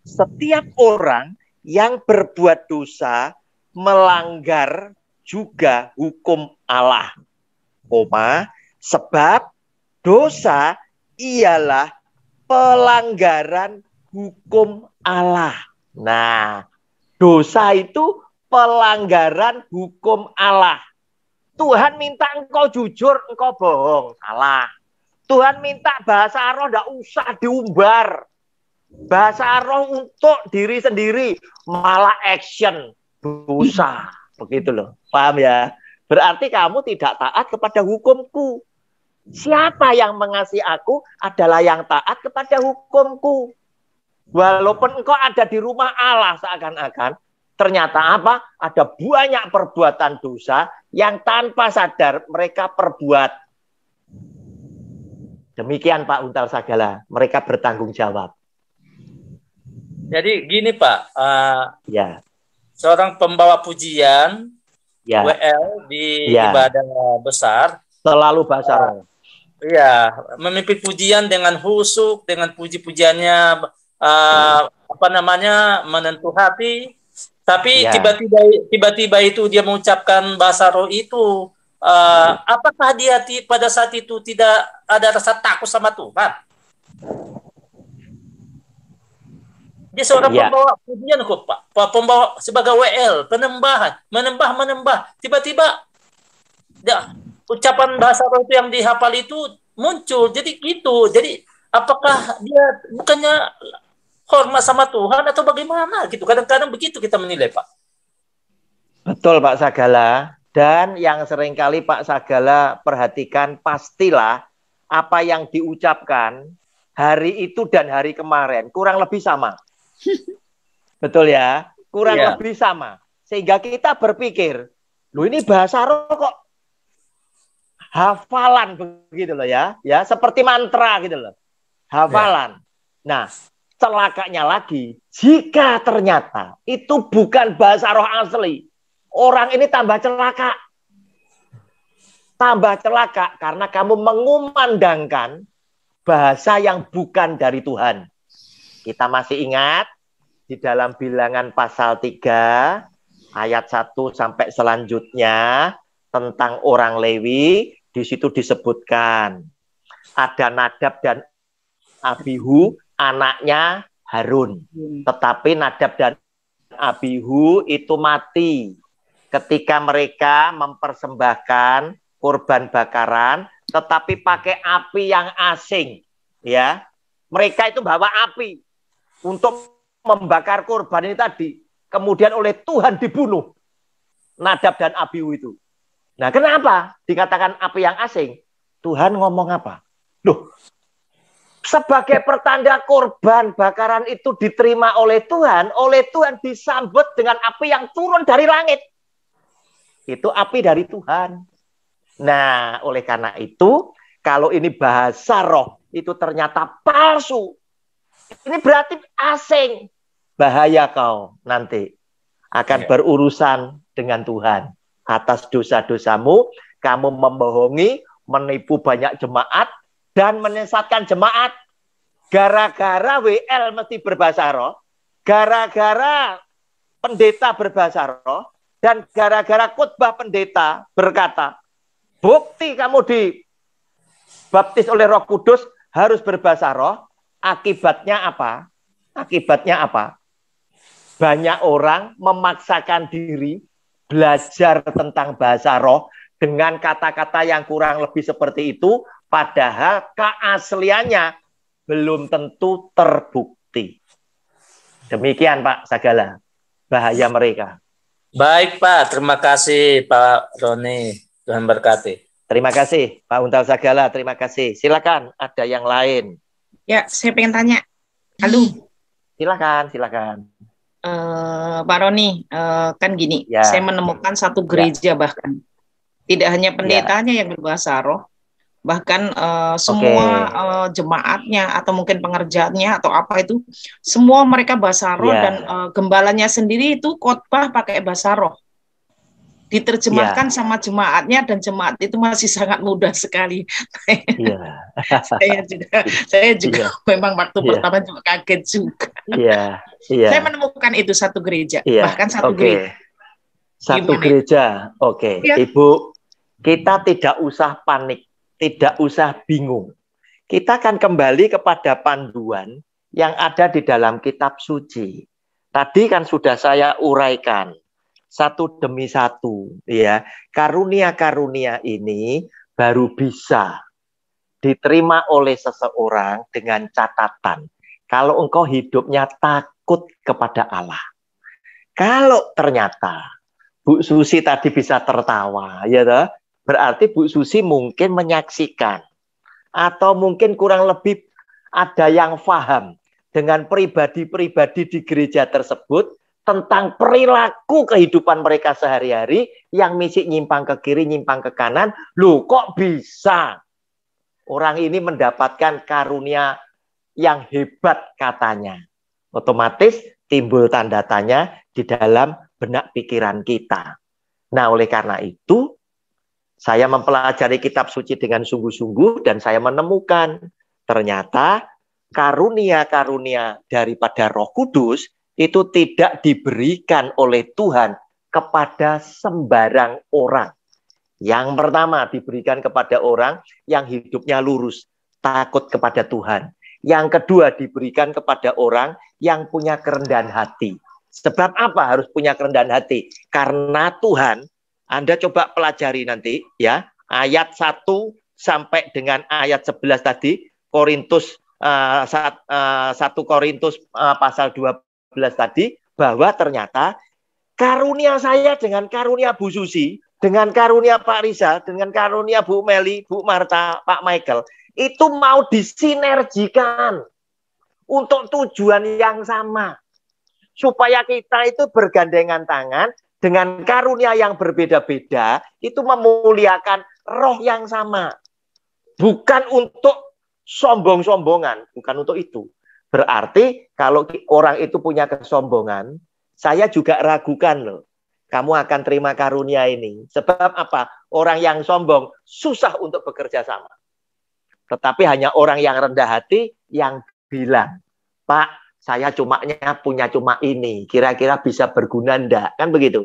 Setiap orang yang berbuat dosa melanggar juga hukum Allah. Sebab dosa ialah pelanggaran hukum Allah. Nah, dosa itu pelanggaran hukum Allah. Tuhan minta engkau jujur, engkau bohong. Salah. Tuhan minta bahasa roh tidak usah diumbar. Bahasa roh untuk diri sendiri. Malah action. Dosa. Begitu loh. Paham ya? Berarti kamu tidak taat kepada hukumku. Siapa yang mengasihi aku adalah yang taat kepada hukumku. Walaupun engkau ada di rumah Allah seakan-akan, ternyata apa? Ada banyak perbuatan dosa yang tanpa sadar mereka perbuat. Demikian Pak Untal Sagala, mereka bertanggung jawab. Jadi gini Pak, ya. Seorang pembawa pujian, ya. WL di ibadah besar, selalu bahasa roh. Iya, memimpin pujian dengan husuk, dengan puji-pujiannya menentu hati. Tapi tiba-tiba itu dia mengucapkan bahasa roh itu, apakah dia pada saat itu tidak ada rasa takut sama Tuhan? Dia seorang pembawa pujian kok Pak, pembawa sebagai WL, menembah. Tiba-tiba ucapan bahasa roh itu yang dihafal itu muncul. Jadi gitu. Jadi apakah dia bukannya hormat sama Tuhan atau bagaimana gitu? Kadang-kadang begitu kita menilai Pak. Betul Pak Sagala. Dan yang seringkali Pak Sagala perhatikan, pastilah apa yang diucapkan hari itu dan hari kemarin kurang lebih sama. Betul ya? Kurang lebih sama. Sehingga kita berpikir, loh ini bahasa roh kok hafalan begitu loh ya, seperti mantra gitu loh, hafalan. Nah, celakanya lagi, jika ternyata itu bukan bahasa roh asli, orang ini tambah celaka karena kamu mengumandangkan bahasa yang bukan dari Tuhan. Kita masih ingat di dalam Bilangan pasal 3 ayat 1 sampai selanjutnya tentang orang Lewi. Di situ disebutkan ada Nadab dan Abihu, anaknya Harun. Tetapi Nadab dan Abihu itu mati ketika mereka mempersembahkan kurban bakaran, tetapi pakai api yang asing. Ya, mereka itu bawa api untuk membakar kurban ini tadi. Kemudian oleh Tuhan dibunuh Nadab dan Abihu itu. Nah, kenapa dikatakan api yang asing? Tuhan ngomong apa? Loh, sebagai pertanda korban bakaran itu diterima oleh Tuhan disambut dengan api yang turun dari langit. Itu api dari Tuhan. Nah, oleh karena itu, kalau ini bahasa roh, itu ternyata palsu. Ini berarti asing. Bahaya kau nanti akan berurusan dengan Tuhan. Atas dosa-dosamu, kamu membohongi, menipu banyak jemaat, dan menyesatkan jemaat. Gara-gara WL mesti berbahasa roh, gara-gara pendeta berbahasa roh, dan gara-gara khotbah pendeta berkata, bukti kamu dibaptis oleh Roh Kudus harus berbahasa roh, akibatnya apa? Akibatnya apa? Banyak orang memaksakan diri belajar tentang bahasa roh dengan kata-kata yang kurang lebih seperti itu, padahal keasliannya belum tentu terbukti. Demikian Pak Sagala, bahaya mereka. Baik Pak, terima kasih Pak Roni, Tuhan berkati. Terima kasih Pak Untal Sagala, terima kasih. Silakan, ada yang lain. Ya, saya pengen tanya. Halo. Silakan. Pak Roni, kan gini, saya menemukan satu gereja bahkan tidak hanya pendetanya yang berbahasa roh, bahkan semua jemaatnya atau mungkin pengerjaannya atau apa itu, semua mereka bahasa roh dan gembalanya sendiri itu khotbah pakai bahasa roh. diterjemahkan sama jemaatnya, dan jemaat itu masih sangat mudah sekali. Saya juga memang waktu pertama juga kaget juga. Saya menemukan itu satu gereja, bahkan satu gereja. Satu gereja, Ibu, kita tidak usah panik, tidak usah bingung. Kita akan kembali kepada panduan yang ada di dalam kitab suci. Tadi kan sudah saya uraikan satu demi satu, ya. Karunia-karunia ini baru bisa diterima oleh seseorang dengan catatan kalau engkau hidupnya takut kepada Allah. Kalau ternyata Bu Susi tadi bisa tertawa, ya toh, berarti Bu Susi mungkin menyaksikan atau mungkin kurang lebih ada yang paham dengan pribadi-pribadi di gereja tersebut tentang perilaku kehidupan mereka sehari-hari yang misi nyimpang ke kiri, nyimpang ke kanan. Loh, kok bisa orang ini mendapatkan karunia yang hebat katanya? Otomatis timbul tanda tanya di dalam benak pikiran kita. Nah, oleh karena itu, saya mempelajari kitab suci dengan sungguh-sungguh dan saya menemukan ternyata karunia-karunia daripada Roh Kudus itu tidak diberikan oleh Tuhan kepada sembarang orang. Yang pertama diberikan kepada orang yang hidupnya lurus, takut kepada Tuhan. Yang kedua diberikan kepada orang yang punya kerendahan hati. Sebab apa harus punya kerendahan hati? Karena Tuhan, Anda coba pelajari nanti ya, ayat 1 sampai dengan ayat 11 tadi, Korintus 1 Korintus pasal 12 tadi, bahwa ternyata karunia saya dengan karunia Bu Susi, dengan karunia Pak Rizal, dengan karunia Bu Meli, Bu Marta, Pak Michael, itu mau disinergikan untuk tujuan yang sama. Supaya kita itu bergandengan tangan dengan karunia yang berbeda-beda, itu memuliakan roh yang sama. Bukan untuk sombong-sombongan, bukan untuk itu. Berarti kalau orang itu punya kesombongan, saya juga ragukan loh. Kamu akan terima karunia ini. Sebab apa? Orang yang sombong susah untuk bekerja sama. Tetapi hanya orang yang rendah hati yang bilang, Pak, saya punya cuma ini, kira-kira bisa berguna enggak? Kan begitu.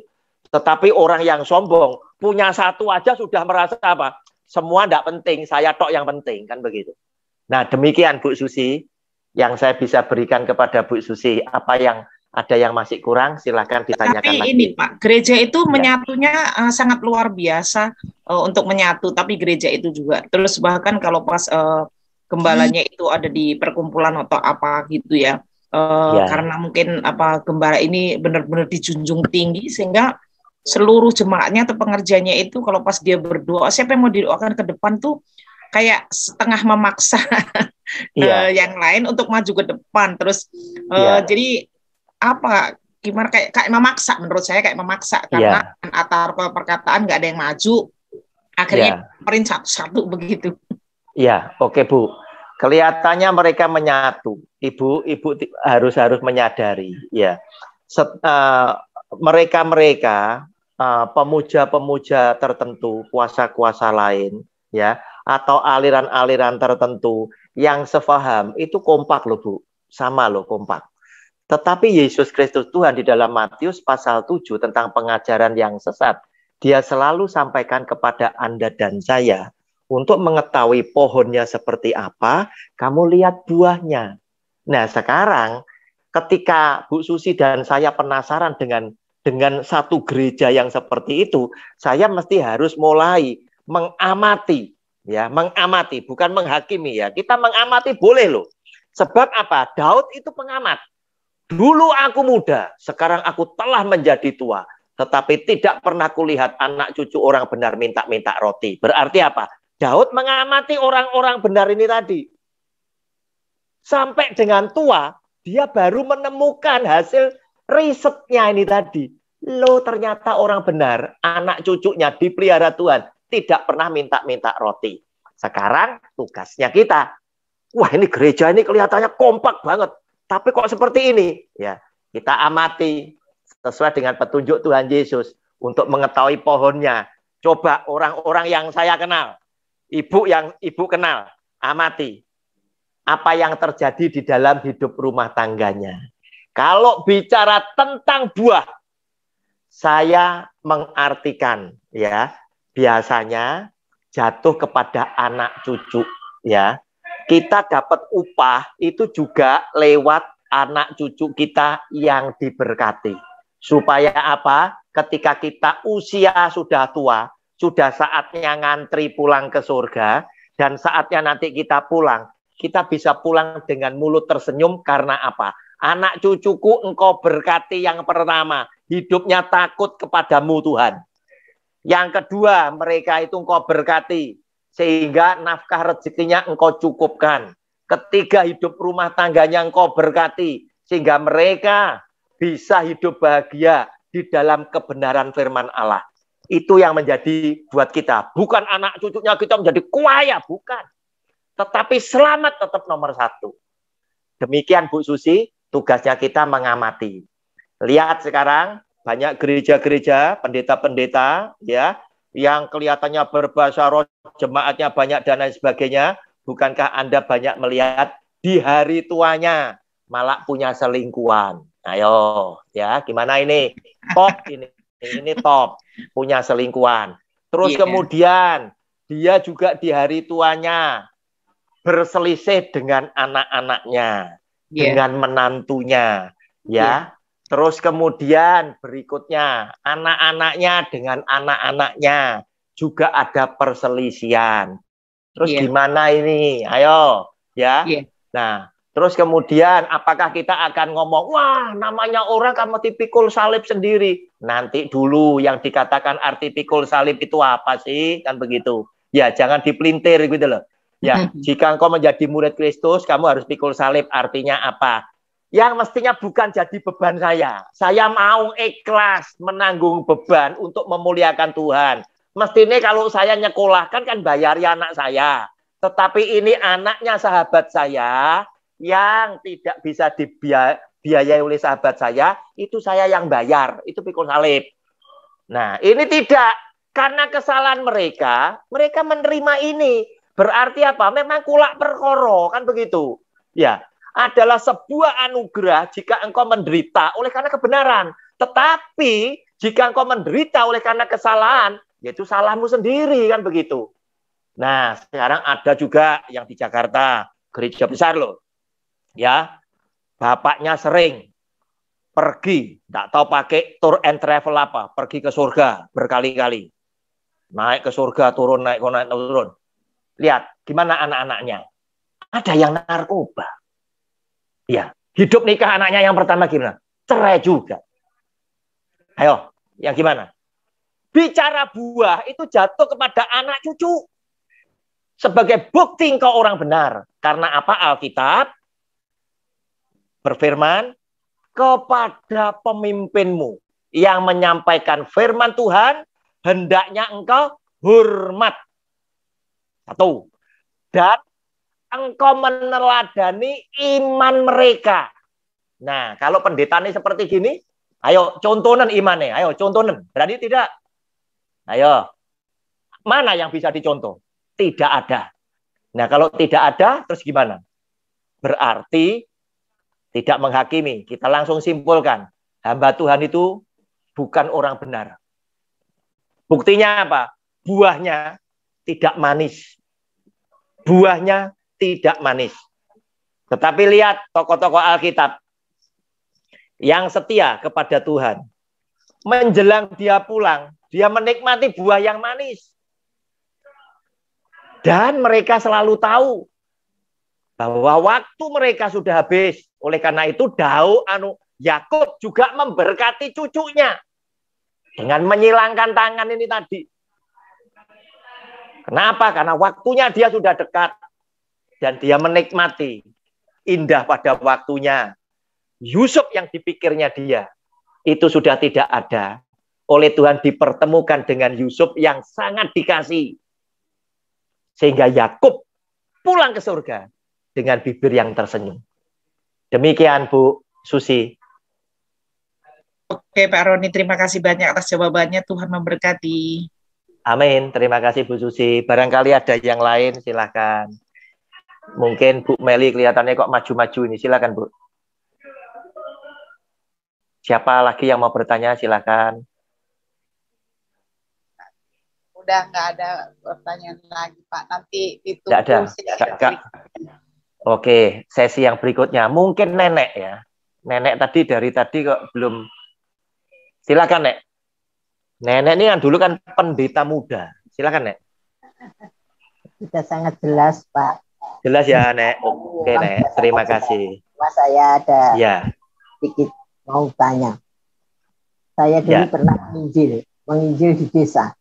Tetapi orang yang sombong, punya satu aja sudah merasa apa? Semua enggak penting, saya tok yang penting. Kan begitu. Nah, demikian Bu Susi, yang saya bisa berikan kepada Bu Susi. Apa yang ada yang masih kurang, silakan ditanyakan tapi lagi. Ini Pak, gereja itu menyatunya sangat luar biasa untuk menyatu, tapi gereja itu juga. Terus bahkan kalau pas gembalanya itu ada di perkumpulan atau apa gitu ya. Karena mungkin gembala ini benar-benar dijunjung tinggi sehingga seluruh jemaatnya atau pengerjanya itu kalau pas dia berdoa, siapa yang mau didoakan ke depan tuh kayak setengah memaksa yang lain untuk maju ke depan. Terus jadi gimana kayak memaksa, menurut saya kayak memaksa karena atar perkataan nggak ada yang maju, akhirnya perin satu-satu begitu. Iya, oke Bu. Kelihatannya mereka menyatu. Ibu harus menyadari, ya. Mereka pemuja-pemuja tertentu, kuasa-kuasa lain, ya, atau aliran-aliran tertentu yang sefaham itu kompak loh Bu, sama loh kompak. Tetapi Yesus Kristus Tuhan di dalam Matius pasal 7 tentang pengajaran yang sesat, Dia selalu sampaikan kepada Anda dan saya, untuk mengetahui pohonnya seperti apa, kamu lihat buahnya. Nah, sekarang ketika Bu Susi dan saya penasaran dengan satu gereja yang seperti itu, saya mesti harus mulai mengamati, ya, mengamati, bukan menghakimi ya. Kita mengamati boleh loh. Sebab apa? Daud itu pengamat. Dulu aku muda, sekarang aku telah menjadi tua, tetapi tidak pernah kulihat anak cucu orang benar minta-minta roti. Berarti apa? Daud mengamati orang-orang benar ini tadi. Sampai dengan tua, dia baru menemukan hasil risetnya ini tadi. Loh, ternyata orang benar, anak cucunya dipelihara Tuhan, tidak pernah minta-minta roti. Sekarang tugasnya kita. Wah, ini gereja ini kelihatannya kompak banget. Tapi kok seperti ini? Ya, kita amati sesuai dengan petunjuk Tuhan Yesus. untuk mengetahui pohonnya. Coba orang-orang yang saya kenal, ibu yang ibu kenal, amati apa yang terjadi di dalam hidup rumah tangganya. Kalau bicara tentang buah, saya mengartikan ya, biasanya jatuh kepada anak cucu ya. Kita dapat upah itu juga lewat anak cucu kita yang diberkati. Supaya apa? Ketika kita usia sudah tua, sudah saatnya ngantri pulang ke surga, dan saatnya nanti kita pulang, kita bisa pulang dengan mulut tersenyum karena apa? Anak cucuku engkau berkati yang pertama, hidupnya takut kepadamu Tuhan. Yang kedua, mereka itu engkau berkati, sehingga nafkah rezekinya engkau cukupkan. Ketiga, hidup rumah tangganya engkau berkati, sehingga mereka bisa hidup bahagia di dalam kebenaran firman Allah. Itu yang menjadi buat kita. Bukan anak cucunya kita menjadi kaya, bukan. Tetapi selamat tetap nomor satu. Demikian Bu Susi, tugasnya kita mengamati. Lihat sekarang banyak gereja-gereja, pendeta-pendeta ya, yang kelihatannya berbahasa roh, jemaatnya banyak dan lain sebagainya. Bukankah Anda banyak melihat di hari tuanya malah punya selingkuhan? Ayo, ya, gimana ini? Top ini top, punya selingkuhan. Terus kemudian dia juga di hari tuanya berselisih dengan anak-anaknya, dengan menantunya, ya. Terus kemudian berikutnya anak-anaknya dengan anak-anaknya juga ada perselisihan. Terus gimana ini? Ayo, ya. Nah, terus kemudian apakah kita akan ngomong, wah namanya orang kan mesti pikul salib sendiri. Nanti dulu yang dikatakan arti pikul salib itu apa sih? Kan begitu. Ya, jangan dipelintir gitu loh. Ya, jika engkau menjadi murid Kristus, kamu harus pikul salib. Artinya apa? Yang mestinya bukan jadi beban saya. Saya mau ikhlas menanggung beban untuk memuliakan Tuhan. Mestinya kalau saya nyekolahkan kan bayari anak saya. Tetapi ini anaknya sahabat saya yang tidak bisa dibiayai oleh sahabat saya, itu saya yang bayar. Itu pikul salib. Nah, ini tidak. Karena kesalahan mereka menerima ini. Berarti apa? Memang kulak perkoro, kan begitu. Ya, adalah sebuah anugerah jika engkau menderita oleh karena kebenaran. Tetapi jika engkau menderita oleh karena kesalahan, yaitu salahmu sendiri, kan begitu. Nah, sekarang ada juga yang di Jakarta, gereja besar loh. Ya, bapaknya sering pergi, tidak tahu pakai tour and travel apa, pergi ke surga berkali-kali. Naik ke surga, turun, naik, turun. Lihat, gimana anak-anaknya. Ada yang narkoba. Ya, hidup nikah anaknya yang pertama gimana? Cerai juga. Ayo, yang gimana? Bicara buah itu jatuh kepada anak cucu. Sebagai bukti engkau orang benar. Karena apa? Alkitab berfirman, kepada pemimpinmu yang menyampaikan firman Tuhan, hendaknya engkau hormat. Satu. Dan engkau meneladani iman mereka. Nah, kalau pendeta ini seperti gini, ayo contohkan imannya. Ayo contohkan. Berani tidak? Ayo. Mana yang bisa dicontoh? Tidak ada. Nah, kalau tidak ada, terus gimana? Berarti tidak menghakimi. Kita langsung simpulkan. Hamba Tuhan itu bukan orang benar. Buktinya apa? Buahnya tidak manis. Buahnya tidak manis. Tetapi lihat tokoh-tokoh Alkitab yang setia kepada Tuhan. Menjelang dia pulang, dia menikmati buah yang manis. Dan mereka selalu tahu bahwa waktu mereka sudah habis. Oleh karena itu Yakub juga memberkati cucunya dengan menyilangkan tangan ini tadi. Kenapa? Karena waktunya dia sudah dekat dan dia menikmati indah pada waktunya. Yusuf yang dipikirnya dia itu sudah tidak ada. Oleh Tuhan dipertemukan dengan Yusuf yang sangat dikasihi. Sehingga Yakub pulang ke surga dengan bibir yang tersenyum. Demikian Bu Susi. Oke, Pak Roni, terima kasih banyak atas jawabannya. Tuhan memberkati. Amin. Terima kasih Bu Susi. Barangkali ada yang lain, silahkan. Mungkin Bu Meli kelihatannya kok maju-maju ini. Silahkan, Bu. Siapa lagi yang mau bertanya? Silahkan. Udah nggak ada pertanyaan lagi, Pak. Nanti ditunggu. Nggak ada. Oke, sesi yang berikutnya. Mungkin Nenek ya. Nenek tadi dari tadi kok belum. Silakan, Nek. Nenek ini yang dulu kan pendeta muda. Silakan, Nek. Sudah sangat jelas, Pak. Jelas ya, Nek. Oke, Nek. Terima kasih. Saya ada sedikit mau tanya. Saya dulu pernah menginjil di desa.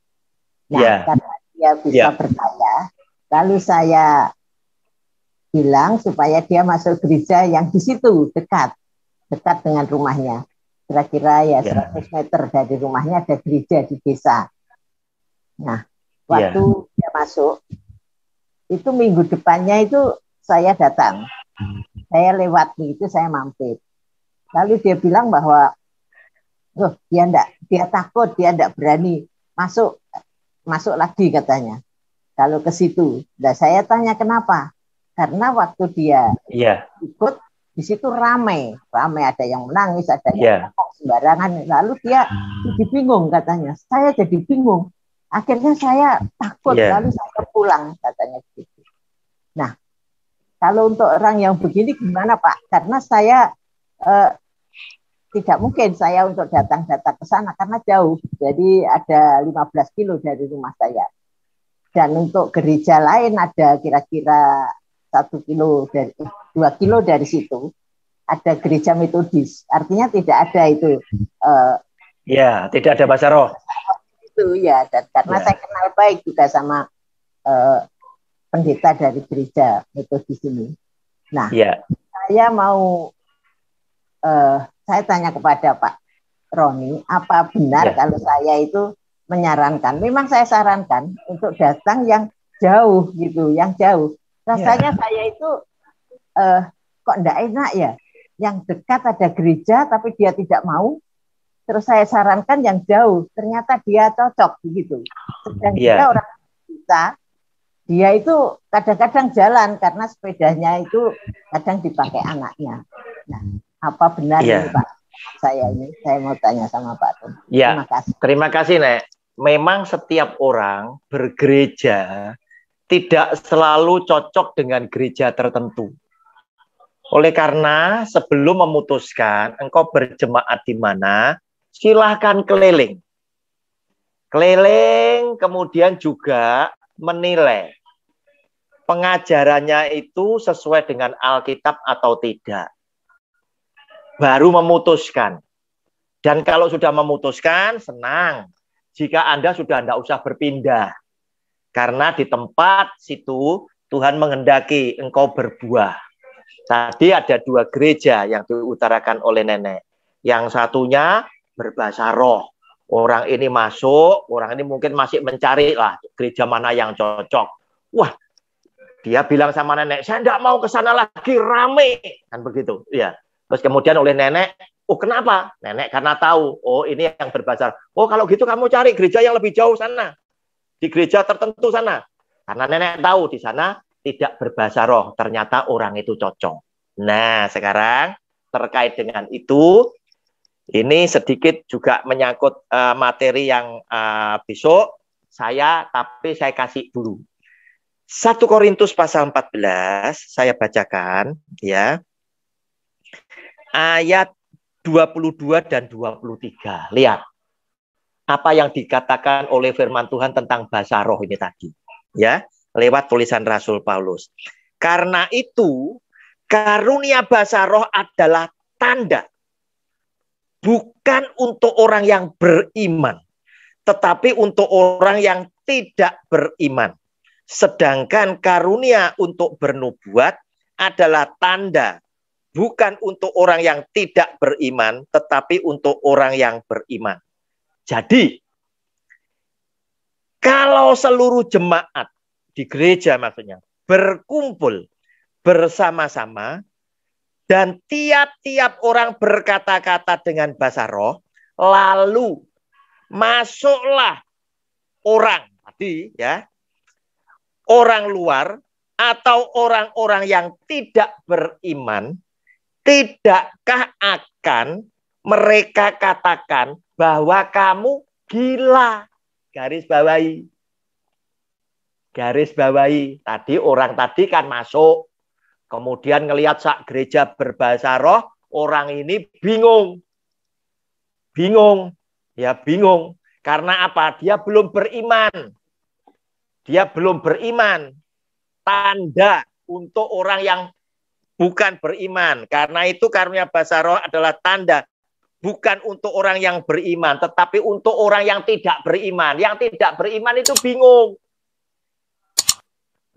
Nah, karena dia bisa percaya, lalu saya bilang supaya dia masuk gereja yang di situ dekat dengan rumahnya. Kira-kira ya 100 meter dari rumahnya ada gereja di desa. Nah, waktu dia masuk, itu minggu depannya itu saya datang. Saya lewat itu, saya mampir. Lalu dia bilang bahwa dia takut, dia enggak berani masuk lagi katanya. Kalau ke situ. Nah, saya tanya kenapa? Karena waktu dia ikut di situ ramai ada yang menangis, ada yang ngomong sembarangan. Lalu dia jadi bingung katanya. Saya jadi bingung. Akhirnya saya takut, lalu saya pulang katanya gitu. Nah, kalau untuk orang yang begini gimana, Pak? Karena saya tidak mungkin saya untuk datang ke sana karena jauh. Jadi ada 15 kilo dari rumah saya. Dan untuk gereja lain ada kira-kira 2 kilo dari situ ada gereja metodis. Artinya tidak ada itu. Tidak ada bahasa roh. Itu ya. Dan karena saya kenal baik juga sama pendeta dari gereja metodis ini. Nah, saya mau saya tanya kepada Pak Roni, apa benar kalau saya itu menyarankan? Memang saya sarankan untuk datang yang jauh gitu, yang jauh. Rasanya saya itu kok enggak enak ya. Yang dekat ada gereja tapi dia tidak mau. Terus saya sarankan yang jauh, ternyata dia cocok begitu. Sedang dia orang kita, dia itu kadang-kadang jalan karena sepedanya itu kadang dipakai anaknya. Nah, apa benar ini Pak? Saya mau tanya sama Pak Tun. Terima kasih. Terima kasih, Nek. Memang setiap orang bergereja tidak selalu cocok dengan gereja tertentu. Oleh karena sebelum memutuskan engkau berjemaat di mana, silahkan keliling. Keliling kemudian juga menilai pengajarannya itu sesuai dengan Alkitab atau tidak. Baru memutuskan. Dan kalau sudah memutuskan, senang. Jika Anda sudah tidak usah berpindah. Karena di tempat situ Tuhan menghendaki engkau berbuah. Tadi ada 2 gereja yang diutarakan oleh Nenek. Yang satunya berbahasa roh. Orang ini masuk, orang ini mungkin masih mencari lah gereja mana yang cocok. Wah, dia bilang sama Nenek, saya tidak mau ke sana lagi, rame. Kan begitu, ya. Terus kemudian oleh Nenek, oh kenapa? Nenek karena tahu, oh ini yang berbahasa. Oh kalau gitu kamu cari gereja yang lebih jauh sana. Di gereja tertentu sana. Karena Nenek tahu di sana tidak berbahasa roh. Ternyata orang itu cocok. Nah sekarang terkait dengan itu, ini sedikit juga menyangkut materi yang besok. Tapi saya kasih dulu. 1 Korintus pasal 14, saya bacakan ya. Ayat 22 dan 23. Lihat. Apa yang dikatakan oleh firman Tuhan tentang bahasa roh ini tadi. Ya, lewat tulisan Rasul Paulus. Karena itu, karunia bahasa roh adalah tanda. Bukan untuk orang yang beriman. Tetapi untuk orang yang tidak beriman. Sedangkan karunia untuk bernubuat adalah tanda. Bukan untuk orang yang tidak beriman, tetapi untuk orang yang beriman. Jadi, kalau seluruh jemaat di gereja maksudnya berkumpul bersama-sama dan tiap-tiap orang berkata-kata dengan bahasa roh, lalu masuklah orang tadi ya, orang luar atau orang-orang yang tidak beriman, tidakkah akan mereka katakan bahwa kamu gila? Garis bawahi. Garis bawahi. Tadi orang tadi kan masuk, kemudian ngelihat sak gereja berbahasa roh, orang ini bingung. Bingung. Ya bingung. Karena apa? Dia belum beriman. Dia belum beriman. Tanda untuk orang yang bukan beriman. Karena itu karunia bahasa roh adalah tanda. Bukan untuk orang yang beriman, tetapi untuk orang yang tidak beriman. Yang tidak beriman itu bingung.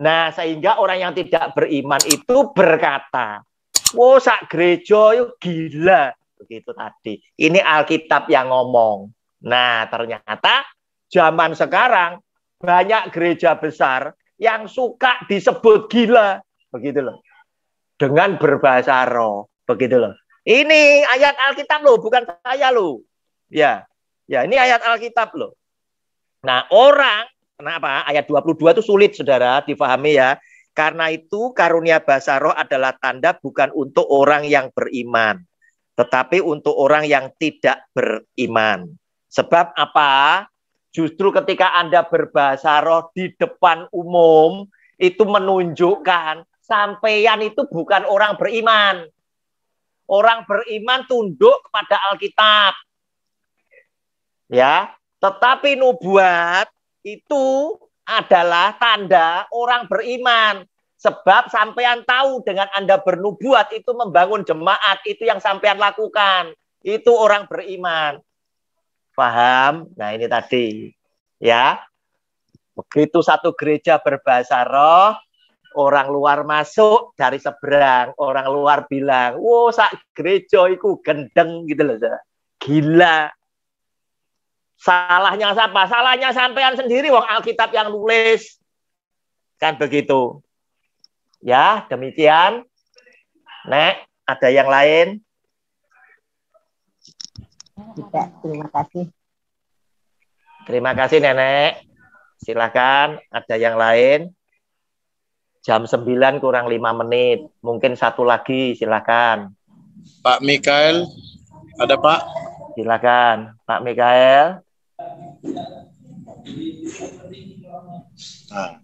Nah, sehingga orang yang tidak beriman itu berkata, "Wo, sak gereja itu gila." Begitu tadi. Ini Alkitab yang ngomong. Nah, ternyata zaman sekarang banyak gereja besar yang suka disebut gila. Begitu loh. Dengan berbahasa roh. Begitu loh. Ini ayat Alkitab loh, bukan saya loh. Ya, ya ini ayat Alkitab loh. Nah, orang, kenapa? Ayat 22 itu sulit, saudara, difahami ya. Karena itu karunia bahasa roh adalah tanda bukan untuk orang yang beriman, tetapi untuk orang yang tidak beriman. Sebab apa? Justru ketika Anda berbahasa roh di depan umum, itu menunjukkan sampeyan itu bukan orang beriman. Orang beriman tunduk kepada Alkitab. Ya, tetapi nubuat itu adalah tanda orang beriman. Sebab sampean tahu dengan Anda bernubuat itu membangun jemaat, itu yang sampean lakukan. Itu orang beriman. Paham? Nah, ini tadi. Ya. Begitu satu gereja berbahasa roh, orang luar masuk dari seberang, orang luar bilang, "Wow, sak gereja iku gendeng," gitu loh. Gila. Salahnya siapa? Salahnya sampean sendiri, wong Alkitab yang nulis. Kan begitu. Ya, demikian. Nek, ada yang lain? Tidak, terima kasih. Terima kasih, Nenek. Silakan, ada yang lain? Jam 9 kurang 5 menit. Mungkin satu lagi, silakan. Pak Mikael, ada Pak? Silakan, Pak Mikael. Nah.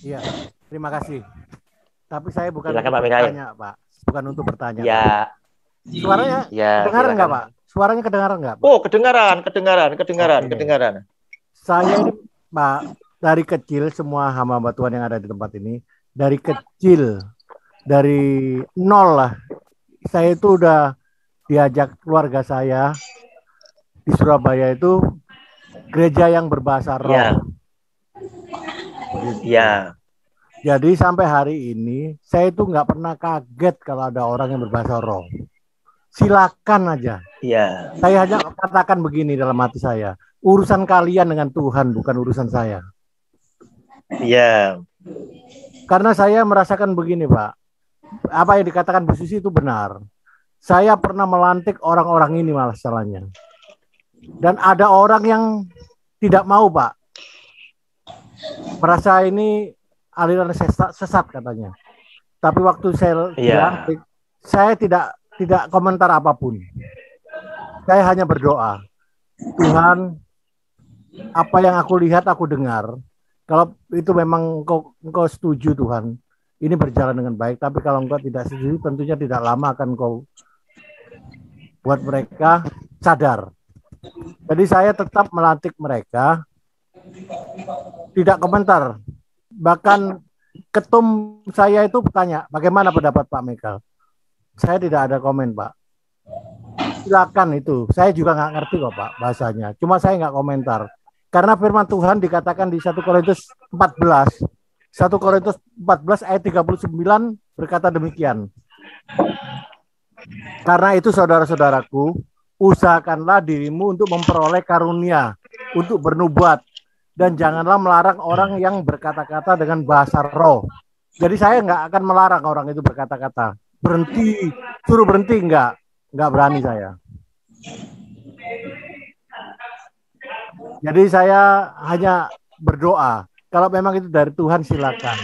Iya, terima kasih. Tapi saya bukan silakan, untuk Pak Mikael. bertanya, Pak. Bukan untuk bertanya. Ya. Suaranya ya, kedengaran nggak, Pak? Suaranya kedengaran nggak, Pak? Oh, kedengaran. Okay. Kedengaran. Saya ini, Pak, dari kecil semua hamba Tuhan yang ada di tempat ini, dari kecil, dari nol lah, saya itu udah diajak keluarga saya di Surabaya itu gereja yang berbahasa roh. Iya. Ya. Jadi sampai hari ini saya itu nggak pernah kaget kalau ada orang yang berbahasa roh. Silakan aja. Iya. Saya hanya katakan begini dalam hati saya, urusan kalian dengan Tuhan, bukan urusan saya. Iya. Karena saya merasakan begini, Pak. Apa yang dikatakan Bu Susi itu benar. Saya pernah melantik orang-orang ini malah salahnya. Dan ada orang yang tidak mau, Pak. Merasa ini aliran sesat katanya. Tapi waktu saya dilantik, saya tidak komentar apapun. Saya hanya berdoa. Tuhan, apa yang aku lihat, aku dengar. Kalau itu memang engkau setuju Tuhan, ini berjalan dengan baik. Tapi kalau engkau tidak setuju, tentunya tidak lama akan engkau buat mereka sadar. Jadi saya tetap melantik mereka, tidak komentar. Bahkan ketum saya itu bertanya, bagaimana pendapat Pak Mikael? Saya tidak ada komen, Pak. Silakan itu. Saya juga nggak ngerti kok, Pak, bahasanya. Cuma saya nggak komentar. Karena firman Tuhan dikatakan di 1 Korintus 14. 1 Korintus 14 ayat 39 berkata demikian. Karena itu saudara-saudaraku, usahakanlah dirimu untuk memperoleh karunia, untuk bernubuat, dan janganlah melarang orang yang berkata-kata dengan bahasa roh. Jadi saya nggak akan melarang orang itu berkata-kata. Berhenti, suruh berhenti, nggak berani saya. Jadi saya hanya berdoa. Kalau memang itu dari Tuhan silakan.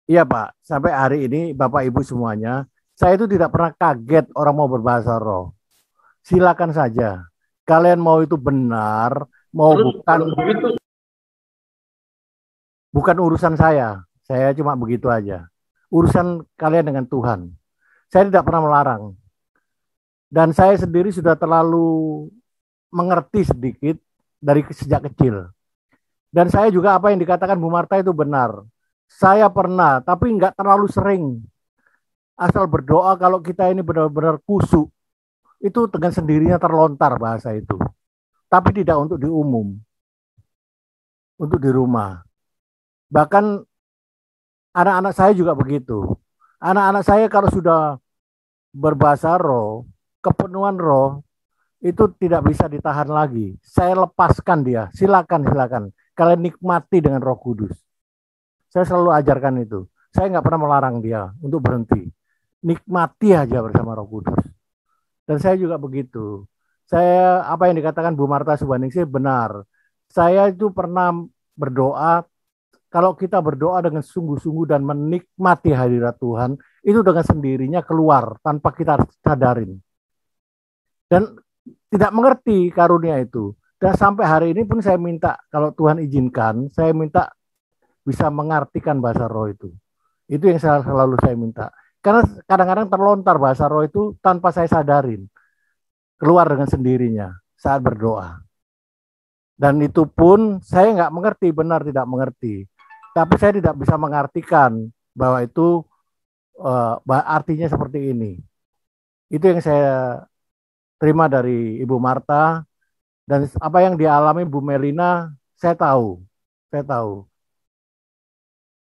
Iya Pak, sampai hari ini Bapak Ibu semuanya, saya itu tidak pernah kaget orang mau berbahasa roh. Silakan saja. Kalian mau itu benar, mau bukan urusan saya. Saya cuma begitu aja. Urusan kalian dengan Tuhan. Saya tidak pernah melarang. Dan saya sendiri sudah terlalu mengerti sedikit dari sejak kecil. Dan saya juga apa yang dikatakan Bu Marta itu benar. Saya pernah, tapi nggak terlalu sering. Asal berdoa kalau kita ini benar-benar kusuk, itu dengan sendirinya terlontar bahasa itu. Tapi tidak untuk di umum. Untuk di rumah. Bahkan anak-anak saya juga begitu. Anak-anak saya kalau sudah berbahasa roh, kepenuhan roh, itu tidak bisa ditahan lagi. Saya lepaskan dia. Silakan. Kalian nikmati dengan Roh Kudus. Saya selalu ajarkan itu. Saya nggak pernah melarang dia untuk berhenti. Nikmati aja bersama Roh Kudus. Dan saya juga begitu. Saya apa yang dikatakan Bu Marta Subaningsih benar. Saya itu pernah berdoa. Kalau kita berdoa dengan sungguh-sungguh dan menikmati hadirat Tuhan, itu dengan sendirinya keluar tanpa kita sadarin. Dan tidak mengerti karunia itu. Dan sampai hari ini pun saya minta, kalau Tuhan izinkan, saya minta bisa mengartikan bahasa roh itu. Itu yang selalu saya minta. Karena kadang-kadang terlontar bahasa roh itu tanpa saya sadarin. Keluar dengan sendirinya saat berdoa. Dan itu pun saya nggak mengerti, benar tidak mengerti. Tapi saya tidak bisa mengartikan bahwa itu artinya seperti ini. Itu yang saya terima dari Ibu Marta. Dan apa yang dialami Bu Melina, saya tahu.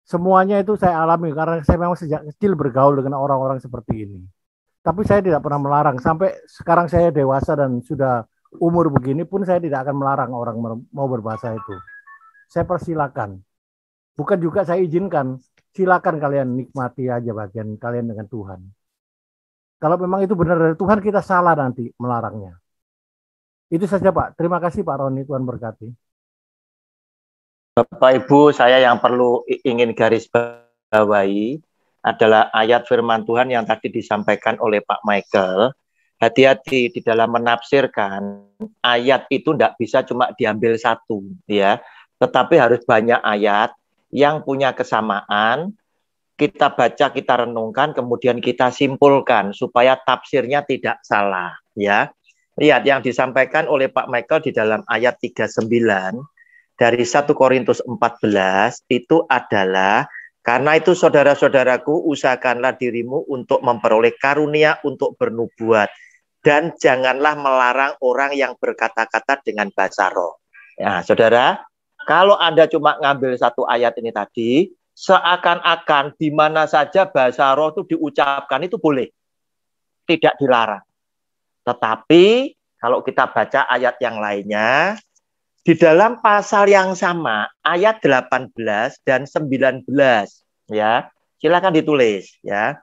Semuanya itu saya alami karena saya memang sejak kecil bergaul dengan orang-orang seperti ini. Tapi saya tidak pernah melarang. Sampai sekarang saya dewasa dan sudah umur begini pun saya tidak akan melarang orang mau berbahasa itu. Saya persilakan. Bukan juga saya izinkan. Silakan kalian nikmati aja bagian kalian dengan Tuhan. Kalau memang itu benar dari Tuhan, kita salah nanti melarangnya. Itu saja Pak. Terima kasih Pak Roni. Tuhan berkati. Bapak Ibu, saya yang perlu ingin garis bawahi adalah ayat firman Tuhan yang tadi disampaikan oleh Pak Michael. Hati-hati di dalam menafsirkan ayat itu tidak bisa cuma diambil satu, ya. Tetapi harus banyak ayat yang punya kesamaan. Kita baca, kita renungkan, kemudian kita simpulkan supaya tafsirnya tidak salah, ya. Lihat yang disampaikan oleh Pak Michael di dalam ayat 39 dari 1 Korintus 14 itu adalah, karena itu saudara-saudaraku, usahakanlah dirimu untuk memperoleh karunia untuk bernubuat, dan janganlah melarang orang yang berkata-kata dengan bahasa roh. Ya, saudara, kalau Anda cuma ngambil satu ayat ini tadi, seakan-akan di mana saja bahasa roh itu diucapkan itu boleh, tidak dilarang. Tetapi kalau kita baca ayat yang lainnya, di dalam pasal yang sama, ayat 18 dan 19, ya, silakan ditulis, ya.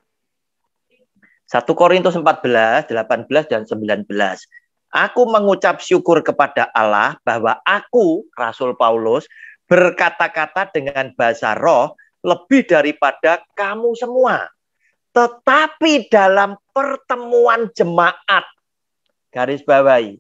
1 Korintus 14, 18 dan 19. Aku mengucap syukur kepada Allah bahwa aku, Rasul Paulus, berkata-kata dengan bahasa roh lebih daripada kamu semua. Tetapi dalam pertemuan jemaat, garis bawahi,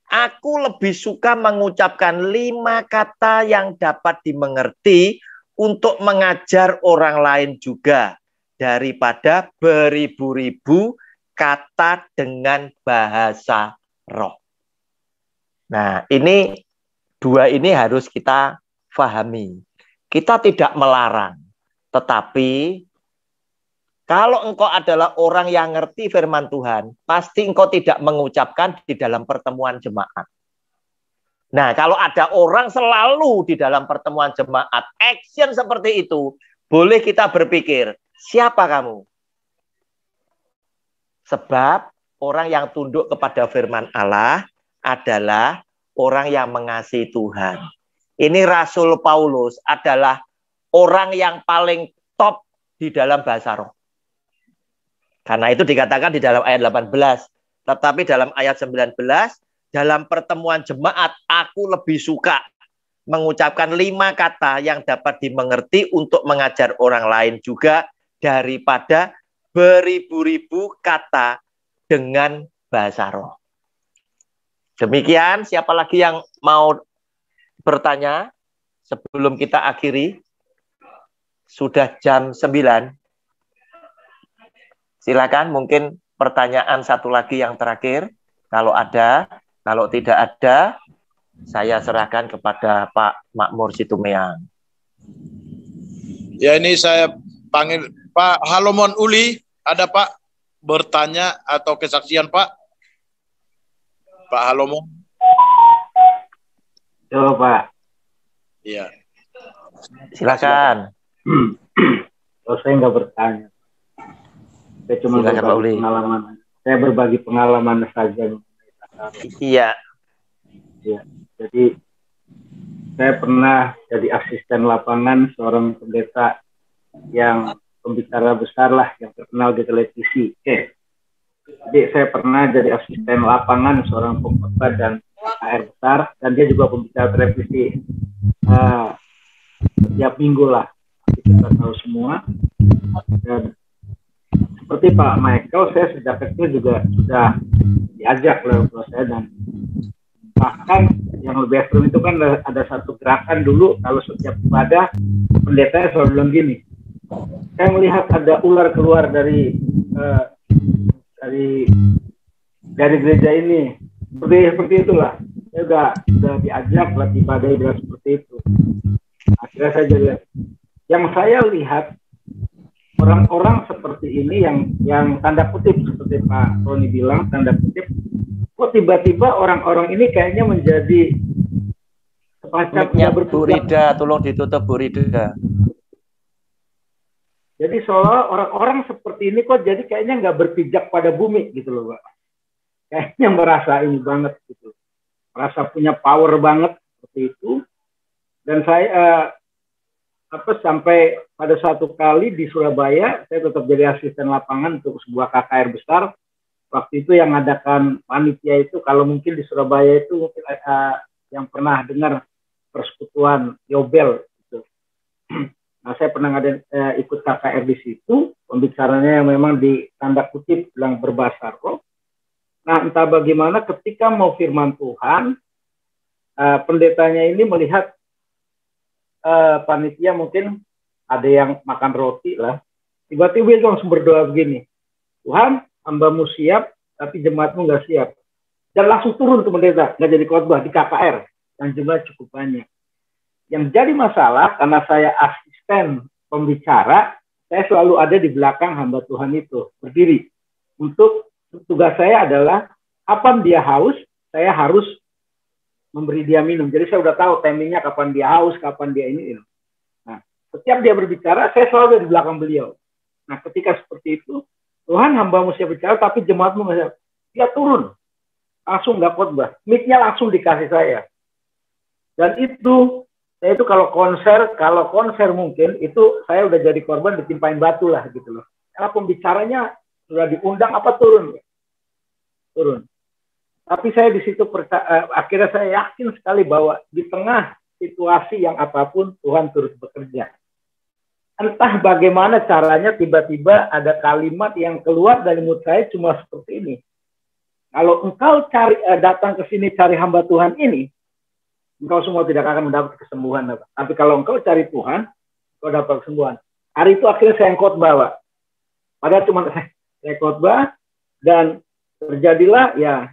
aku lebih suka mengucapkan 5 kata yang dapat dimengerti untuk mengajar orang lain juga daripada beribu-ribu kata dengan bahasa roh. Nah, ini dua ini harus kita pahami. Kita tidak melarang, tetapi kalau engkau adalah orang yang ngerti firman Tuhan, pasti engkau tidak mengucapkan di dalam pertemuan jemaat. Nah, kalau ada orang selalu di dalam pertemuan jemaat, action seperti itu, boleh kita berpikir, siapa kamu? Sebab orang yang tunduk kepada firman Allah adalah orang yang mengasihi Tuhan. Ini Rasul Paulus adalah orang yang paling top di dalam bahasa roh. Karena itu dikatakan di dalam ayat 18. Tetapi dalam ayat 19 dalam pertemuan jemaat, aku lebih suka mengucapkan 5 kata yang dapat dimengerti untuk mengajar orang lain juga daripada beribu-ribu kata dengan bahasa roh. Demikian, siapa lagi yang mau bertanya sebelum kita akhiri? Sudah jam 9. Silakan, mungkin pertanyaan satu lagi yang terakhir. Kalau ada, kalau tidak ada, saya serahkan kepada Pak Makmur Situmeang. Ya, ini saya panggil Pak Halomon Uli. Ada Pak bertanya atau kesaksian Pak? Pak Halomon. Halo Pak. Iya. Silakan. Kalau saya nggak bertanya. Saya cuma berbagi pengalaman. Saya berbagi pengalaman saja. Iya. Ya, jadi saya pernah jadi asisten lapangan seorang pendeta yang pembicara besar lah, yang terkenal di televisi. Jadi saya pernah jadi asisten lapangan seorang pengkhotbah dan KKR besar, dan dia juga pembicara televisi setiap minggu lah. Kita tahu semua. Dan seperti Pak Michael, saya sejak kecil juga sudah diajak oleh saya, dan bahkan yang lebih ekstrim itu kan ada satu gerakan dulu, kalau setiap ibadah pendeta selalu bilang gini, saya melihat ada ular keluar dari gereja ini, seperti itulah. Saya sudah diajak latih ibadah seperti itu. Akhirnya saya jadi, yang saya lihat orang-orang seperti ini yang tanda kutip seperti Pak Roni bilang, tanda kutip, kok tiba-tiba orang-orang ini kayaknya menjadi semacam Burida, tolong ditutup Burida. Jadi seolah orang-orang seperti ini kok jadi kayaknya nggak berpijak pada bumi gitu loh Pak. Kayaknya merasa ini banget gitu, merasa punya power banget seperti itu. Dan saya sampai pada satu kali di Surabaya, saya tetap jadi asisten lapangan untuk sebuah KKR besar. Waktu itu yang mengadakan panitia itu, kalau mungkin di Surabaya itu mungkin yang pernah dengar Persekutuan Yobel gitu. Nah, saya pernah ikut KKR di situ, pembicaranya yang memang di tanda kutip bilang berbahasa roh. Nah, entah bagaimana ketika mau firman Tuhan, pendetanya ini melihat panitia mungkin ada yang makan roti lah, tiba-tiba dia langsung berdoa begini, Tuhan, hambamu siap, tapi jemaatmu nggak siap. Dan langsung turun ke pendeta, nggak jadi khotbah di KKR, yang jumlah cukup banyak. Yang jadi masalah, karena saya asisten pembicara, saya selalu ada di belakang hamba Tuhan itu, berdiri. Untuk tugas saya adalah, kapan dia haus, saya harus memberi dia minum. Jadi saya udah tahu timingnya kapan dia haus, kapan dia ini. Nah, setiap dia berbicara, saya selalu ada di belakang beliau. Nah, ketika seperti itu, Tuhan hambamu siap bicara, tapi jemaatmu nggak siap. Dia turun, langsung nggak khotbah. Mic-nya langsung dikasih saya. Dan itu, saya itu kalau konser mungkin, itu saya udah jadi korban ditimpain batu lah gitu loh. Karena pembicaranya sudah diundang apa turun. Tapi saya di situ akhirnya saya yakin sekali bahwa di tengah situasi yang apapun Tuhan terus bekerja. Entah bagaimana caranya tiba-tiba ada kalimat yang keluar dari mulut saya cuma seperti ini. Kalau engkau datang ke sini cari hamba Tuhan ini, engkau semua tidak akan mendapat kesembuhan. Tapi kalau engkau cari Tuhan, engkau dapat kesembuhan. Hari itu akhirnya saya khotbah, Pak. Padahal cuma saya khotbah dan terjadilah ya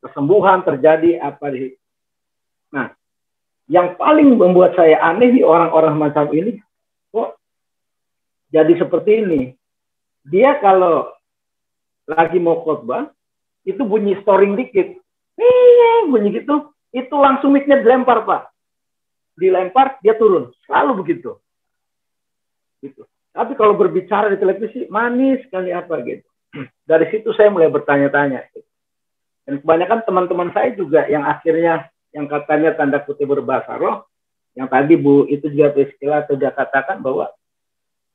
kesembuhan terjadi apa di. Nah, yang paling membuat saya aneh di orang-orang macam ini, kok jadi seperti ini. Dia kalau lagi mau khotbah, itu bunyi storing dikit, bunyi gitu, itu langsung mic-nya dilempar, Pak. Dilempar, dia turun, selalu begitu. Gitu. Tapi kalau berbicara di televisi, manis sekali apa gitu. Dari situ saya mulai bertanya-tanya. Dan kebanyakan teman-teman saya juga yang akhirnya, yang katanya tanda kutip berbahasa roh, yang tadi Bu itu juga Priscilla sudah katakan bahwa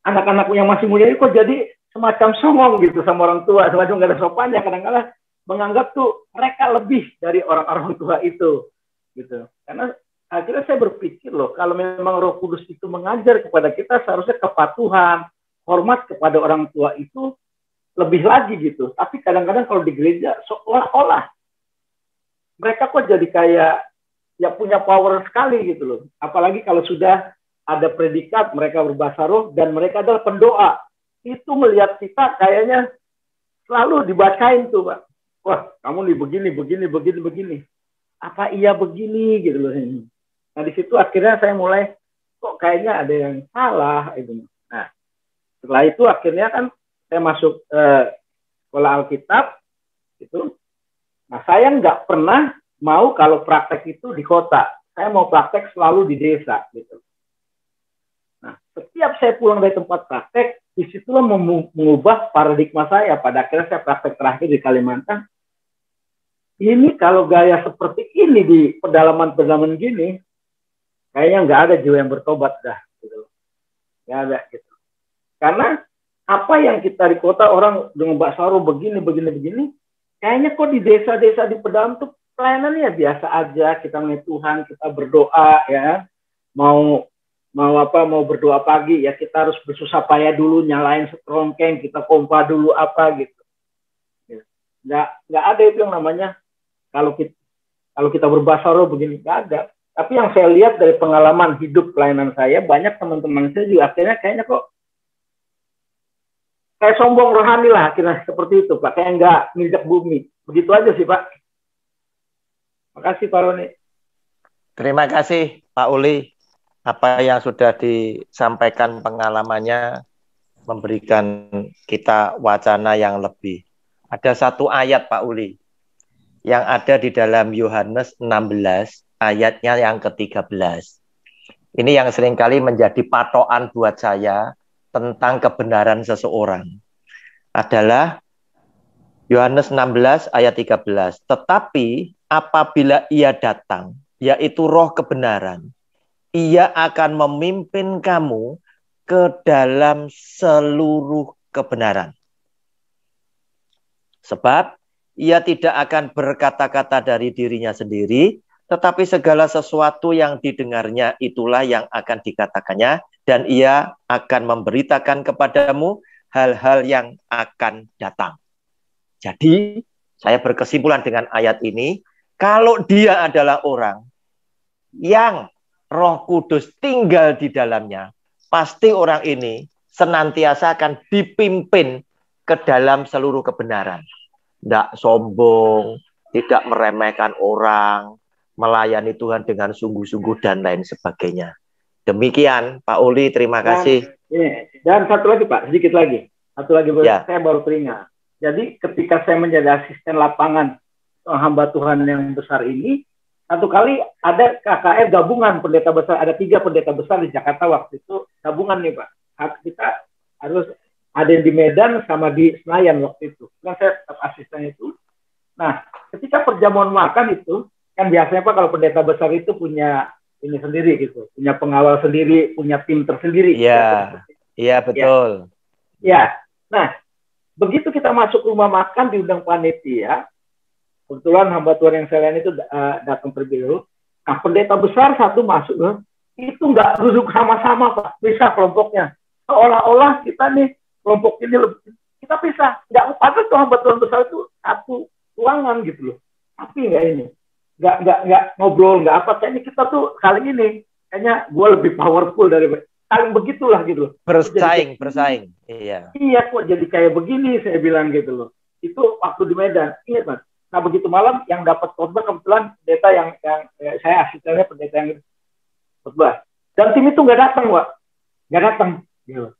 anak-anak yang masih muda itu kok jadi semacam songong gitu sama orang tua, semacam nggak ada sopannya, kadang-kadang menganggap tuh mereka lebih dari orang-orang tua itu, gitu. Karena akhirnya saya berpikir loh, kalau memang Roh Kudus itu mengajar kepada kita, seharusnya kepatuhan, hormat kepada orang tua itu lebih lagi gitu. Tapi kadang-kadang kalau di gereja seolah-olah mereka kok jadi kayak ya punya power sekali gitu loh. Apalagi kalau sudah ada predikat mereka berbahasa roh dan mereka adalah pendoa. Itu melihat kita kayaknya selalu dibacain tuh, Pak. Wah, kamu nih begini. Apa iya begini gitu loh. Nah, di situ akhirnya saya mulai kok kayaknya ada yang salah itu. Nah, setelah itu akhirnya kan saya masuk sekolah Alkitab itu. Nah, saya nggak pernah mau kalau praktek itu di kota. Saya mau praktek selalu di desa gitu. Nah, setiap saya pulang dari tempat praktek, disitulah mengubah paradigma saya. Pada akhirnya saya praktek terakhir di Kalimantan. Ini kalau gaya seperti ini di pedalaman-pedalaman gini, kayaknya nggak ada jiwa yang bertobat dah. Gitu. Nggak ada gitu. Karena apa yang kita di kota orang dengan bahasa roh begini, kayaknya kok di desa-desa di pedalaman tuh pelayanannya biasa aja. Kita ngeliat Tuhan, kita berdoa ya. Mau berdoa pagi ya kita harus bersusah payah dulu, nyalain setrongkeng, kita pompa dulu apa gitu. Nggak ada itu yang namanya kalau kita berbahasa roh begini, nggak ada. Tapi yang saya lihat dari pengalaman hidup pelayanan saya, banyak teman-teman saya juga akhirnya kayaknya kok kayak sombong rohani lah akhirnya seperti itu, Pak. Kayak nggak nginjak bumi. Begitu aja sih, Pak. Makasih, Pak Roni. Terima kasih, Pak Uli. Apa yang sudah disampaikan pengalamannya memberikan kita wacana yang lebih. Ada satu ayat, Pak Uli, yang ada di dalam Yohanes 16, ayatnya yang ke-13. Ini yang seringkali menjadi patokan buat saya tentang kebenaran seseorang. Adalah Yohanes 16 ayat 13. Tetapi apabila ia datang, yaitu roh kebenaran, ia akan memimpin kamu ke dalam seluruh kebenaran. Sebab ia tidak akan berkata-kata dari dirinya sendiri, tetapi segala sesuatu yang didengarnya itulah yang akan dikatakannya, dan ia akan memberitakan kepadamu hal-hal yang akan datang. Jadi, saya berkesimpulan dengan ayat ini, kalau dia adalah orang yang Roh Kudus tinggal di dalamnya, pasti orang ini senantiasa akan dipimpin ke dalam seluruh kebenaran. Tidak sombong, tidak meremehkan orang, melayani Tuhan dengan sungguh-sungguh dan lain sebagainya. Demikian, Pak Uli, terima kasih. Dan satu lagi, Pak, sedikit lagi. Satu lagi, ya. Saya baru teringat. Jadi ketika saya menjadi asisten lapangan hamba Tuhan yang besar ini, satu kali ada KKR gabungan pendeta besar, ada 3 pendeta besar di Jakarta waktu itu, gabungan nih, Pak. Kita harus ada di Medan sama di Senayan waktu itu. Kan saya tetap asisten itu. Nah, ketika perjamuan makan itu, kan biasanya Pak kalau pendeta besar itu punya ini sendiri gitu, punya pengawal sendiri, punya tim tersendiri. Iya, iya betul. Ya, nah begitu kita masuk rumah makan diundang panitia, kebetulan hamba Tuhan yang saya lain itu datang terlebih dahulu. Nah pendeta besar satu masuk, itu nggak duduk sama-sama Pak, bisa kelompoknya. Seolah-olah kita nih kelompok ini lebih, kita bisa, nggak padahal tuh hamba Tuhan besar itu satu ruangan gitu loh, tapi nggak ini. Nggak ngobrol, nggak apa. Kayaknya kita tuh kali ini, kayaknya gue lebih powerful dari saling begitulah gitu loh. Bersaing. Iya. Iya kok jadi kayak begini, saya bilang gitu loh. Itu waktu di Medan, ingat Mas. Nah begitu malam yang dapat khotbah kebetulan pendeta yang saya asistennya pendeta yang khotbah. Dan tim itu nggak datang, Pak. Nggak datang. Gitu.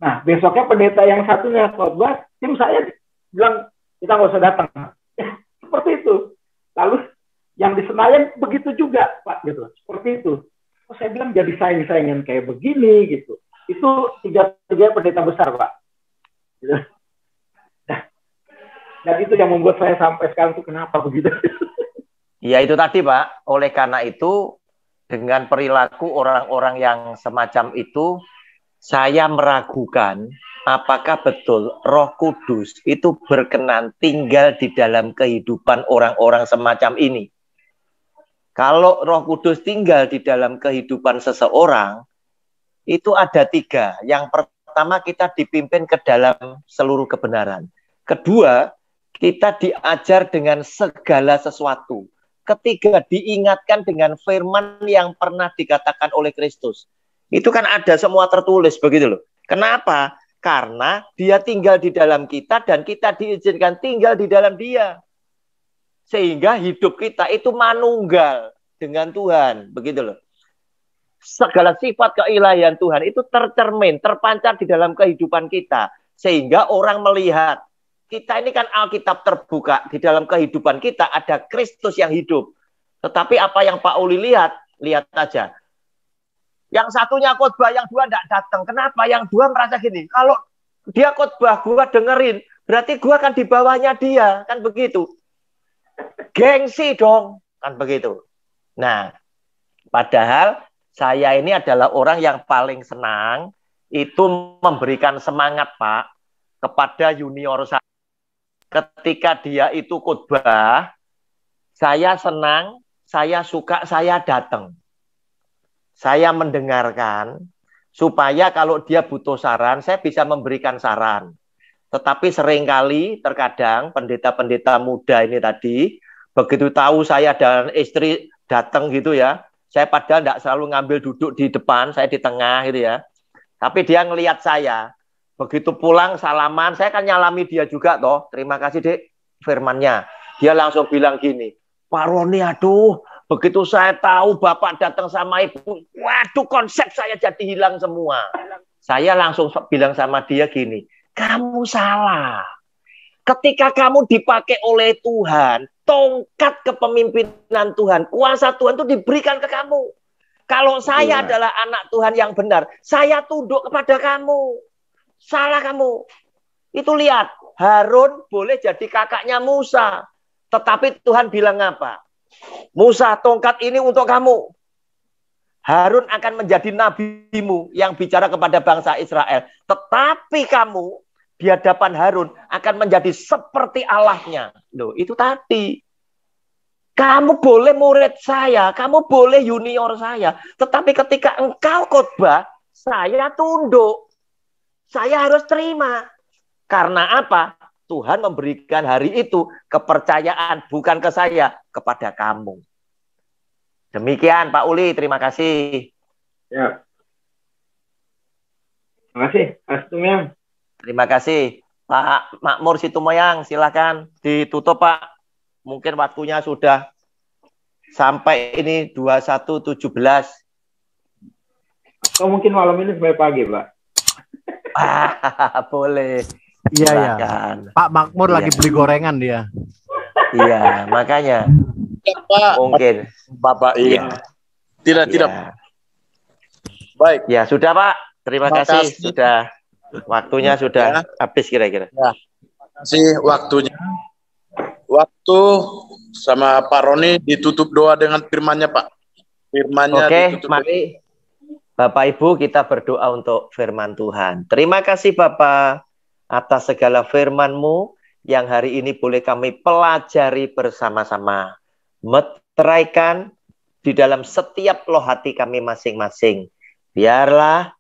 Nah besoknya pendeta yang satunya khotbah, tim saya bilang kita nggak usah datang. Seperti itu. Lalu yang di Senayan begitu juga, Pak, gitu. Seperti itu. Oh, saya bilang jadi saing-saingan kayak begini, gitu. Itu 3 pendeta besar, Pak. Gitu. Nah, dan itu yang membuat saya sampai sekarang itu kenapa begitu. Ya itu tadi, Pak. Oleh karena itu, dengan perilaku orang-orang yang semacam itu, saya meragukan apakah betul Roh Kudus itu berkenan tinggal di dalam kehidupan orang-orang semacam ini. Kalau Roh Kudus tinggal di dalam kehidupan seseorang, itu ada 3. Yang pertama, kita dipimpin ke dalam seluruh kebenaran. Kedua, kita diajar dengan segala sesuatu. Ketiga, diingatkan dengan firman yang pernah dikatakan oleh Kristus. Itu kan ada semua tertulis begitu loh. Kenapa? Karena dia tinggal di dalam kita dan kita diizinkan tinggal di dalam dia. Sehingga hidup kita itu manunggal dengan Tuhan. Begitu loh. Segala sifat keilahian Tuhan itu tercermin, terpancar di dalam kehidupan kita. Sehingga orang melihat, kita ini kan Alkitab terbuka. Di dalam kehidupan kita ada Kristus yang hidup. Tetapi apa yang Pak Uli lihat aja. Yang satunya khotbah, yang dua tidak datang. Kenapa? Yang dua merasa gini, kalau dia khotbah, gua dengerin, berarti gua kan di bawahnya dia, kan begitu. Gengsi dong, kan begitu. Nah, padahal saya ini adalah orang yang paling senang itu memberikan semangat, Pak, kepada junior saya. Ketika dia itu khotbah, saya senang, saya suka, saya datang. Saya mendengarkan, supaya kalau dia butuh saran, saya bisa memberikan saran. Tetapi seringkali, terkadang, pendeta-pendeta muda ini tadi, begitu tahu saya dan istri datang gitu ya, saya padahal tidak selalu ngambil duduk di depan, saya di tengah gitu ya. Tapi dia ngelihat saya, begitu pulang salaman, saya kan nyalami dia juga toh, terima kasih Dek, firmannya. Dia langsung bilang gini, Pak Roni, aduh, begitu saya tahu Bapak datang sama Ibu, waduh konsep saya jadi hilang semua. Saya langsung bilang sama dia gini, kamu salah. Ketika kamu dipakai oleh Tuhan, tongkat kepemimpinan Tuhan, kuasa Tuhan itu diberikan ke kamu. Kalau saya adalah anak Tuhan yang benar, saya tunduk kepada kamu. Salah kamu. Itu lihat, Harun boleh jadi kakaknya Musa. Tetapi Tuhan bilang apa? Musa, tongkat ini untuk kamu. Harun akan menjadi nabimu yang bicara kepada bangsa Israel. Tetapi kamu di hadapan Harun akan menjadi seperti Allahnya. Loh, itu tadi. Kamu boleh murid saya, kamu boleh junior saya. Tetapi ketika engkau khotbah, saya tunduk. Saya harus terima. Karena apa? Tuhan memberikan hari itu kepercayaan bukan ke saya, kepada kamu. Demikian Pak Uli, terima kasih. Ya. Terima kasih, Astumyang. Terima kasih. Pak Makmur Situmoyang, silakan ditutup Pak. Mungkin waktunya sudah sampai ini 21.17. Atau mungkin malam ini sampai pagi, Pak. Boleh. Iya, ya. Pak Makmur lagi beli gorengan dia. Iya, makanya. Ya, Pak. Mungkin. Bapak, iya. Tidak. Baik. Ya, sudah Pak. Terima kasih. Sudah. Waktunya sudah habis kira-kira. Ya. Terima kasih waktunya. Waktu sama Pak Roni ditutup doa dengan firman-Nya, Pak. Firman-Nya. Oke, mari. Bapak Ibu kita berdoa untuk firman Tuhan. Terima kasih Bapak atas segala firman-Mu yang hari ini boleh kami pelajari bersama-sama. Meteraikan di dalam setiap loh hati kami masing-masing. Biarlah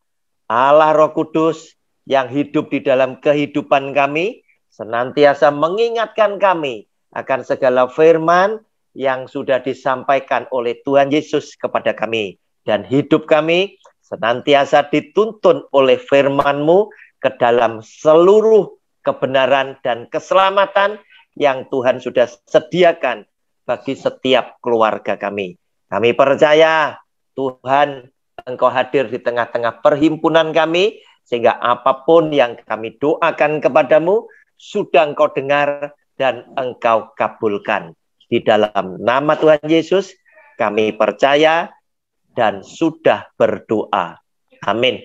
Allah Roh Kudus yang hidup di dalam kehidupan kami senantiasa mengingatkan kami akan segala firman yang sudah disampaikan oleh Tuhan Yesus kepada kami. Dan hidup kami senantiasa dituntun oleh firman-Mu ke dalam seluruh kebenaran dan keselamatan yang Tuhan sudah sediakan bagi setiap keluarga kami. Kami percaya Tuhan Engkau hadir di tengah-tengah perhimpunan kami, sehingga apapun yang kami doakan kepadamu, sudah Engkau dengar dan Engkau kabulkan. Di dalam nama Tuhan Yesus, kami percaya dan sudah berdoa. Amin.